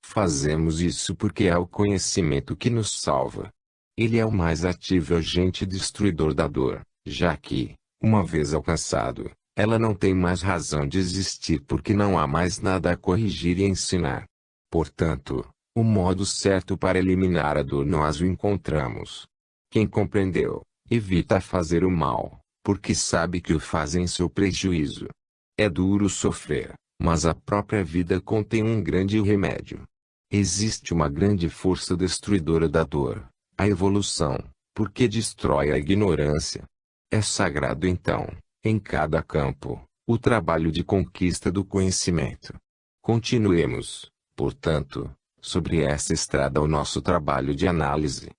Fazemos isso porque é o conhecimento que nos salva. Ele é o mais ativo agente destruidor da dor, já que, uma vez alcançado, ela não tem mais razão de existir porque não há mais nada a corrigir e ensinar. Portanto, o modo certo para eliminar a dor nós o encontramos. Quem compreendeu, evita fazer o mal, porque sabe que o faz em seu prejuízo. É duro sofrer, mas a própria vida contém um grande remédio. Existe uma grande força destruidora da dor, a evolução, porque destrói a ignorância. É sagrado então, em cada campo, o trabalho de conquista do conhecimento. Continuemos, portanto, sobre essa estrada o nosso trabalho de análise.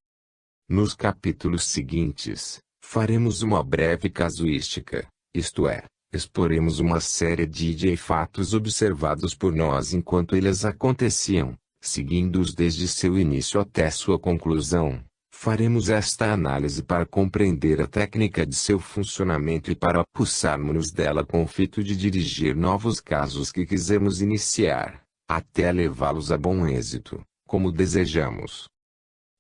Nos capítulos seguintes, faremos uma breve casuística, isto é, Exporemos uma série de fatos observados por nós enquanto eles aconteciam, seguindo-os desde seu início até sua conclusão. Faremos esta análise para compreender a técnica de seu funcionamento e para apossarmos-nos dela com o fito de dirigir novos casos que quisermos iniciar, até levá-los a bom êxito, como desejamos.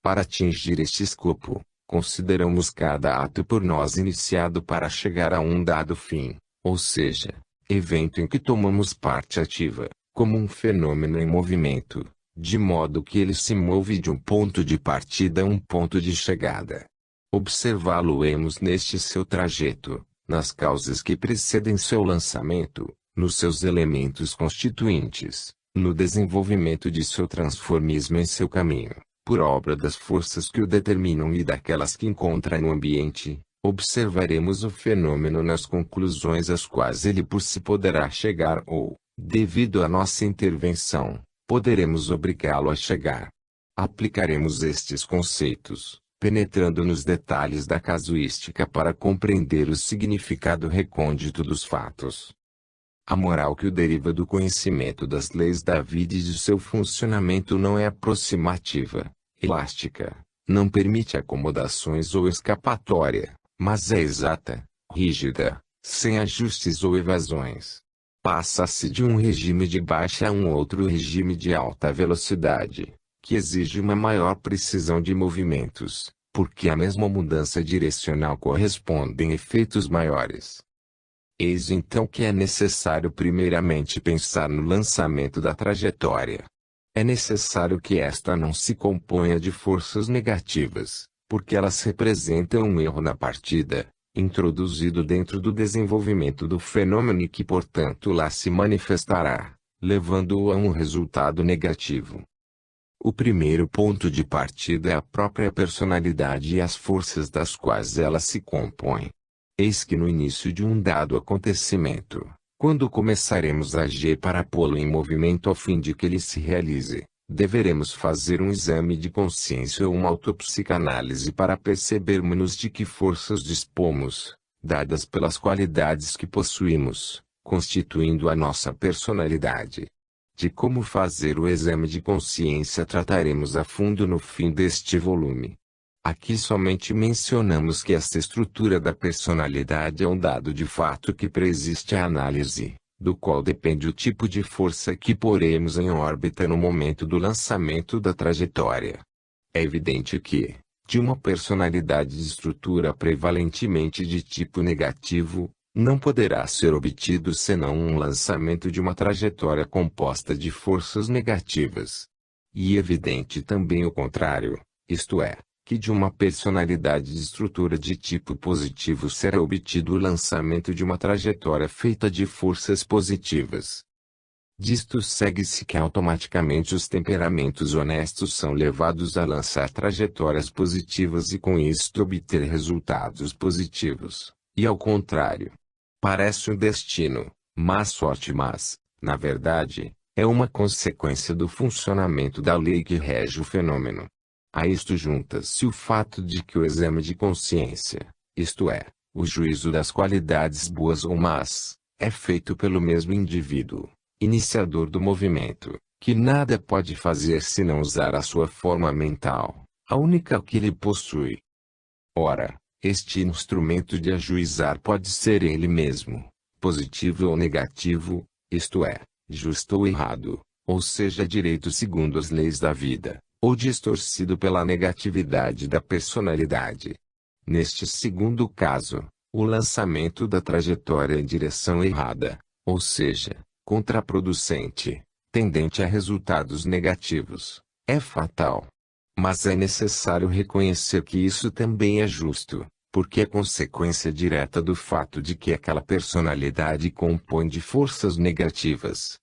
Para atingir este escopo, consideramos cada ato por nós iniciado para chegar a um dado fim, ou seja, evento em que tomamos parte ativa, como um fenômeno em movimento, de modo que ele se move de um ponto de partida a um ponto de chegada. Observá-lo-emos neste seu trajeto, nas causas que precedem seu lançamento, nos seus elementos constituintes, no desenvolvimento de seu transformismo em seu caminho, por obra das forças que o determinam e daquelas que encontra no ambiente. Observaremos o fenômeno nas conclusões às quais ele por si poderá chegar ou, devido à nossa intervenção, poderemos obrigá-lo a chegar. Aplicaremos estes conceitos, penetrando nos detalhes da casuística para compreender o significado recôndito dos fatos. A moral que o deriva do conhecimento das leis da vida e de seu funcionamento não é aproximativa, elástica, não permite acomodações ou escapatória, mas é exata, rígida, sem ajustes ou evasões. Passa-se de um regime de baixa a um outro regime de alta velocidade, que exige uma maior precisão de movimentos, porque a mesma mudança direcional corresponde em efeitos maiores. Eis então que é necessário primeiramente pensar no lançamento da trajetória. É necessário que esta não se componha de forças negativas, porque elas representam um erro na partida, introduzido dentro do desenvolvimento do fenômeno e que portanto lá se manifestará, levando-o a um resultado negativo. O primeiro ponto de partida é a própria personalidade e as forças das quais ela se compõe. Eis que no início de um dado acontecimento, quando começaremos a agir para pô-lo em movimento a fim de que ele se realize, deveremos fazer um exame de consciência ou uma autopsicanálise para percebermos de que forças dispomos, dadas pelas qualidades que possuímos, constituindo a nossa personalidade. De como fazer o exame de consciência trataremos a fundo no fim deste volume. Aqui somente mencionamos que esta estrutura da personalidade é um dado de fato que preexiste à análise, do qual depende o tipo de força que poremos em órbita no momento do lançamento da trajetória. É evidente que, de uma personalidade de estrutura prevalentemente de tipo negativo, não poderá ser obtido senão um lançamento de uma trajetória composta de forças negativas. E evidente também o contrário, isto é, que de uma personalidade de estrutura de tipo positivo será obtido o lançamento de uma trajetória feita de forças positivas. Disto segue-se que automaticamente os temperamentos honestos são levados a lançar trajetórias positivas e com isto obter resultados positivos, e ao contrário. Parece um destino, má sorte mas, na verdade, é uma consequência do funcionamento da lei que rege o fenômeno. A isto junta-se o fato de que o exame de consciência, isto é, o juízo das qualidades boas ou más, é feito pelo mesmo indivíduo, iniciador do movimento, que nada pode fazer senão usar a sua forma mental, a única que ele possui. Ora, este instrumento de ajuizar pode ser ele mesmo, positivo ou negativo, isto é, justo ou errado, ou seja direito segundo as leis da vida, ou distorcido pela negatividade da personalidade. Neste segundo caso, o lançamento da trajetória em direção errada, ou seja, contraproducente, tendente a resultados negativos, é fatal. Mas é necessário reconhecer que isso também é justo, porque é consequência direta do fato de que aquela personalidade compõe de forças negativas.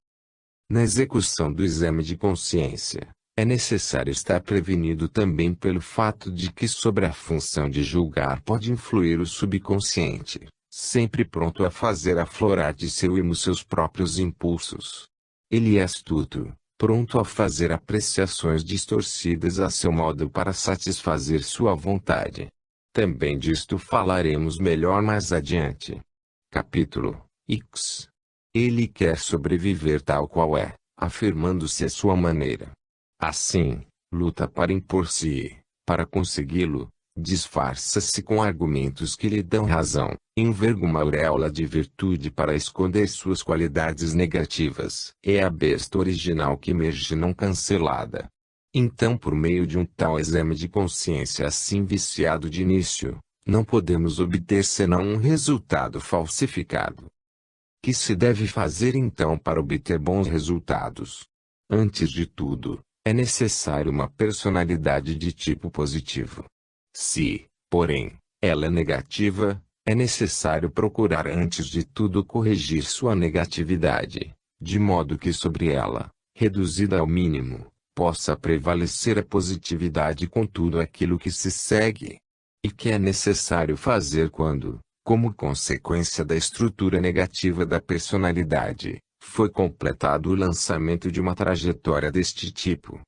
Na execução do exame de consciência, é necessário estar prevenido também pelo fato de que sobre a função de julgar pode influir o subconsciente, sempre pronto a fazer aflorar de seu imo seus próprios impulsos. Ele é astuto, pronto a fazer apreciações distorcidas a seu modo para satisfazer sua vontade. Também disto falaremos melhor mais adiante. Capítulo X. Ele quer sobreviver tal qual é, afirmando-se à sua maneira. Assim, luta para impor-se, para consegui-lo, disfarça-se com argumentos que lhe dão razão, enverga uma auréola de virtude para esconder suas qualidades negativas. É a besta original que emerge não cancelada. Então, por meio de um tal exame de consciência assim viciado de início, não podemos obter senão um resultado falsificado. Que se deve fazer então para obter bons resultados? Antes de tudo, é necessário uma personalidade de tipo positivo. Se, porém, ela é negativa, é necessário procurar antes de tudo corrigir sua negatividade, de modo que sobre ela, reduzida ao mínimo, possa prevalecer a positividade com tudo aquilo que se segue. E que é necessário fazer quando, como consequência da estrutura negativa da personalidade, foi completado o lançamento de uma trajetória deste tipo.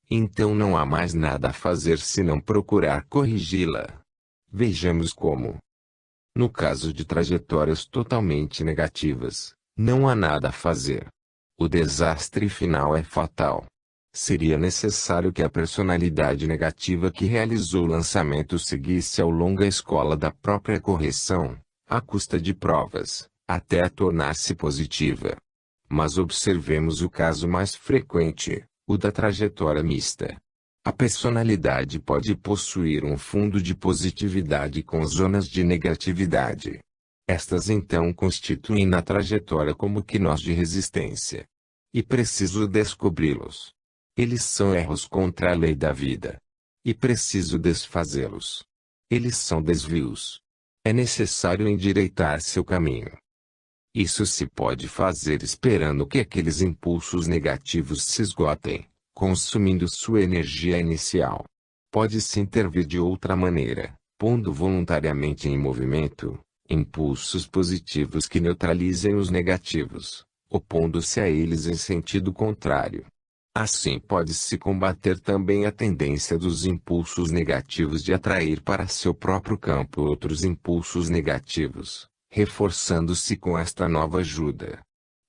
Então não há mais nada a fazer senão procurar corrigi-la. Vejamos como. No caso de trajetórias totalmente negativas, não há nada a fazer. O desastre final é fatal. Seria necessário que a personalidade negativa que realizou o lançamento seguisse ao longo a escola da própria correção, à custa de provas, até a tornar-se positiva. Mas observemos o caso mais frequente, o da trajetória mista. A personalidade pode possuir um fundo de positividade com zonas de negatividade. Estas então constituem na trajetória como que nós de resistência. E preciso descobri-los. Eles são erros contra a lei da vida. E preciso desfazê-los. Eles são desvios. É necessário endireitar seu caminho. Isso se pode fazer esperando que aqueles impulsos negativos se esgotem, consumindo sua energia inicial. Pode-se intervir de outra maneira, pondo voluntariamente em movimento, impulsos positivos que neutralizem os negativos, opondo-se a eles em sentido contrário. Assim pode-se combater também a tendência dos impulsos negativos de atrair para seu próprio campo outros impulsos negativos, reforçando-se com esta nova ajuda.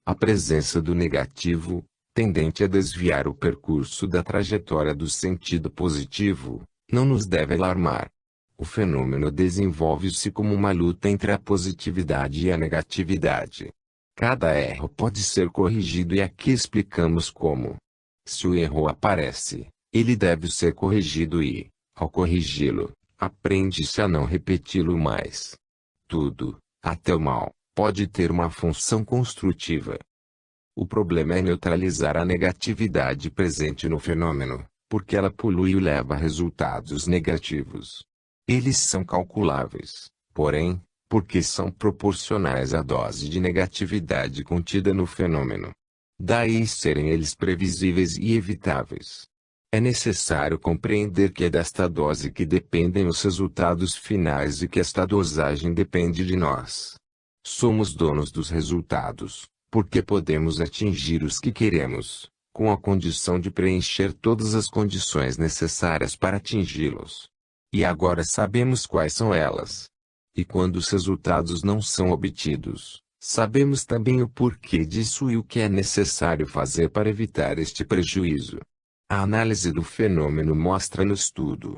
A presença do negativo, tendente a desviar o percurso da trajetória do sentido positivo, não nos deve alarmar. O fenômeno desenvolve-se como uma luta entre a positividade e a negatividade. Cada erro pode ser corrigido e aqui explicamos como. Se o erro aparece, ele deve ser corrigido e, ao corrigi-lo, aprende-se a não repeti-lo mais. Tudo, até o mal, pode ter uma função construtiva. O problema é neutralizar a negatividade presente no fenômeno, porque ela polui e leva a resultados negativos. Eles são calculáveis, porém, porque são proporcionais à dose de negatividade contida no fenômeno. Daí serem eles previsíveis e evitáveis. É necessário compreender que é desta dose que dependem os resultados finais e que esta dosagem depende de nós. Somos donos dos resultados, porque podemos atingir os que queremos, com a condição de preencher todas as condições necessárias para atingi-los. E agora sabemos quais são elas. E quando os resultados não são obtidos, sabemos também o porquê disso e o que é necessário fazer para evitar este prejuízo. A análise do fenômeno mostra-nos tudo.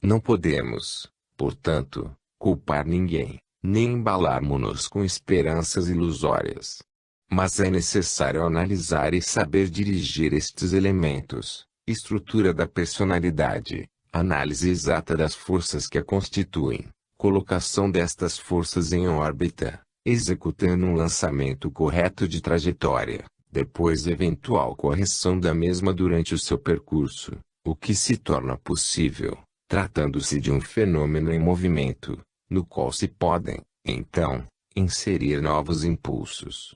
Não podemos, portanto, culpar ninguém, nem embalarmos-nos com esperanças ilusórias. Mas é necessário analisar e saber dirigir estes elementos, estrutura da personalidade, análise exata das forças que a constituem, colocação destas forças em órbita, executando um lançamento correto de trajetória, depois eventual correção da mesma durante o seu percurso, o que se torna possível, tratando-se de um fenômeno em movimento, no qual se podem, então, inserir novos impulsos.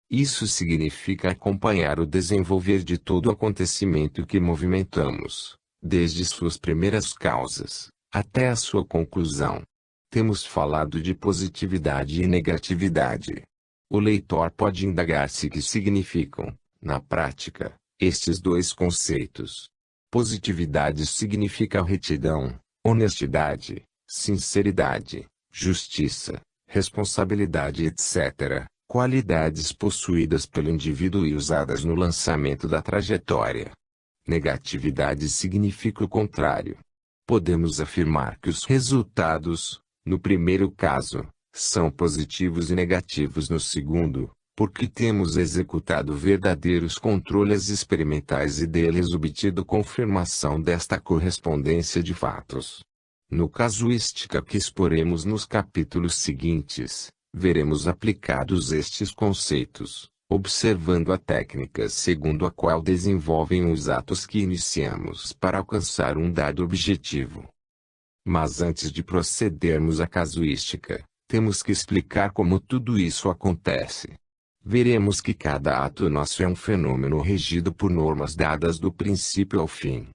Isso significa acompanhar o desenvolver de todo acontecimento que movimentamos, desde suas primeiras causas, até a sua conclusão. Temos falado de positividade e negatividade. O leitor pode indagar-se que significam, na prática, estes dois conceitos. Positividade significa retidão, honestidade, sinceridade, justiça, responsabilidade etc., qualidades possuídas pelo indivíduo e usadas no lançamento da trajetória. Negatividade significa o contrário. Podemos afirmar que os resultados, no primeiro caso, são positivos e negativos no segundo, porque temos executado verdadeiros controles experimentais e deles obtido confirmação desta correspondência de fatos. No casuística que exporemos nos capítulos seguintes, veremos aplicados estes conceitos, observando a técnica segundo a qual desenvolvem os atos que iniciamos para alcançar um dado objetivo. Mas antes de procedermos à casuística, temos que explicar como tudo isso acontece. Veremos que cada ato nosso é um fenômeno regido por normas dadas do princípio ao fim.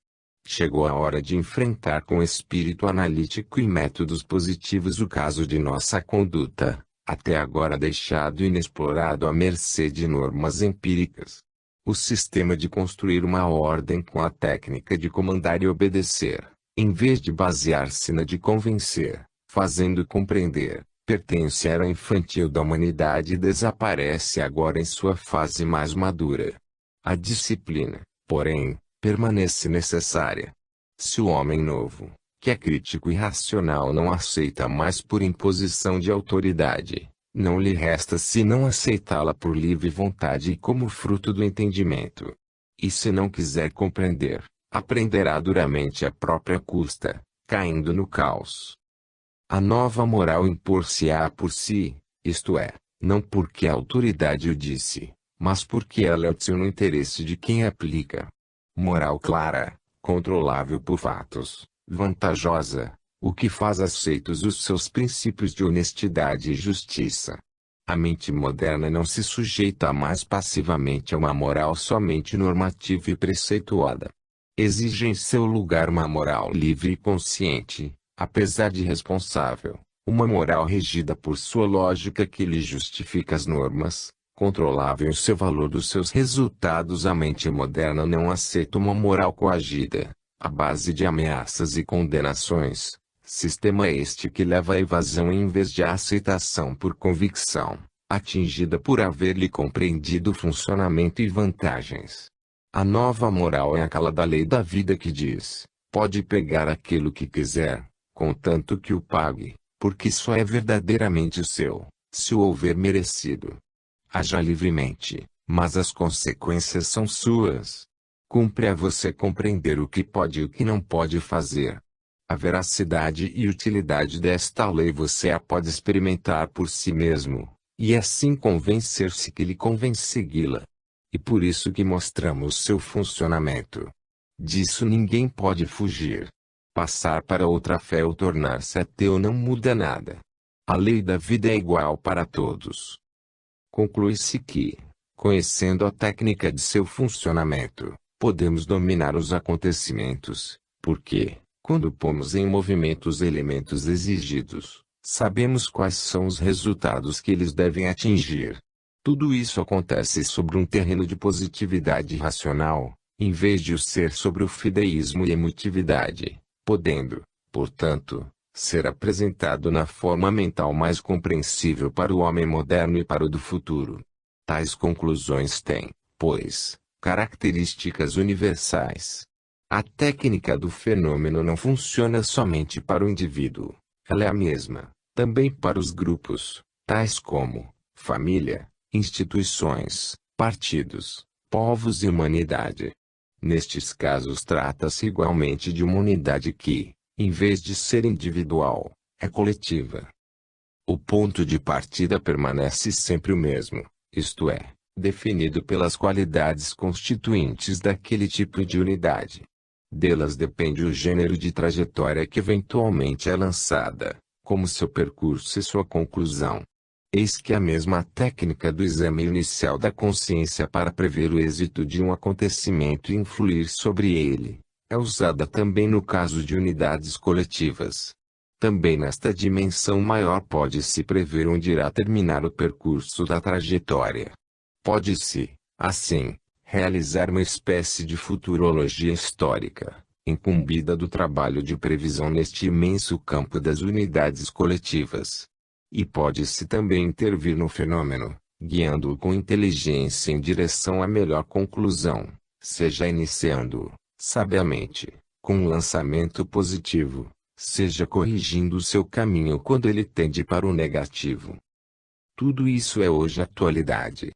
Chegou a hora de enfrentar com espírito analítico e métodos positivos o caso de nossa conduta, até agora deixado inexplorado à mercê de normas empíricas. O sistema de construir uma ordem com a técnica de comandar e obedecer, em vez de basear-se na de convencer, fazendo compreender, pertence à era infantil da humanidade e desaparece agora em sua fase mais madura. A disciplina, porém, permanece necessária. Se o homem novo, que é crítico e racional, não aceita mais por imposição de autoridade, não lhe resta senão aceitá-la por livre vontade e como fruto do entendimento. E se não quiser compreender, aprenderá duramente à própria custa, caindo no caos. A nova moral impor-se-á por si, isto é, não porque a autoridade o disse, mas porque ela é útil no interesse de quem aplica. Moral clara, controlável por fatos, vantajosa, o que faz aceitos os seus princípios de honestidade e justiça. A mente moderna não se sujeita mais passivamente a uma moral somente normativa e preceituada. Exige em seu lugar uma moral livre e consciente, apesar de responsável, uma moral regida por sua lógica que lhe justifica as normas, controlável em seu valor dos seus resultados. A mente moderna não aceita uma moral coagida, à base de ameaças e condenações, sistema este que leva à evasão em vez de à aceitação por convicção, atingida por haver-lhe compreendido o funcionamento e vantagens. A nova moral é aquela da lei da vida que diz, pode pegar aquilo que quiser, contanto que o pague, porque só é verdadeiramente seu, se o houver merecido. Haja livremente, mas as consequências são suas. Cumpre a você compreender o que pode e o que não pode fazer. A veracidade e utilidade desta lei você a pode experimentar por si mesmo, e assim convencer-se que lhe convém segui-la. E por isso que mostramos seu funcionamento. Disso ninguém pode fugir. Passar para outra fé ou tornar-se ateu não muda nada. A lei da vida é igual para todos. Conclui-se que, conhecendo a técnica de seu funcionamento, podemos dominar os acontecimentos, porque, quando pomos em movimento os elementos exigidos, sabemos quais são os resultados que eles devem atingir. Tudo isso acontece sobre um terreno de positividade racional, em vez de o ser sobre o fideísmo e emotividade, podendo, portanto, ser apresentado na forma mental mais compreensível para o homem moderno e para o do futuro. Tais conclusões têm, pois, características universais. A técnica do fenômeno não funciona somente para o indivíduo, ela é a mesma, também para os grupos, tais como família, instituições, partidos, povos e humanidade. Nestes casos trata-se igualmente de uma unidade que, em vez de ser individual, é coletiva. O ponto de partida permanece sempre o mesmo, isto é, definido pelas qualidades constituintes daquele tipo de unidade. Delas depende o gênero de trajetória que eventualmente é lançada, como seu percurso e sua conclusão. Eis que a mesma técnica do exame inicial da consciência para prever o êxito de um acontecimento e influir sobre ele, é usada também no caso de unidades coletivas. Também nesta dimensão maior pode-se prever onde irá terminar o percurso da trajetória. Pode-se, assim, realizar uma espécie de futurologia histórica, incumbida do trabalho de previsão neste imenso campo das unidades coletivas. E pode-se também intervir no fenômeno, guiando-o com inteligência em direção à melhor conclusão, seja iniciando, sabiamente, com um lançamento positivo, seja corrigindo o seu caminho quando ele tende para o negativo. Tudo isso é hoje atualidade.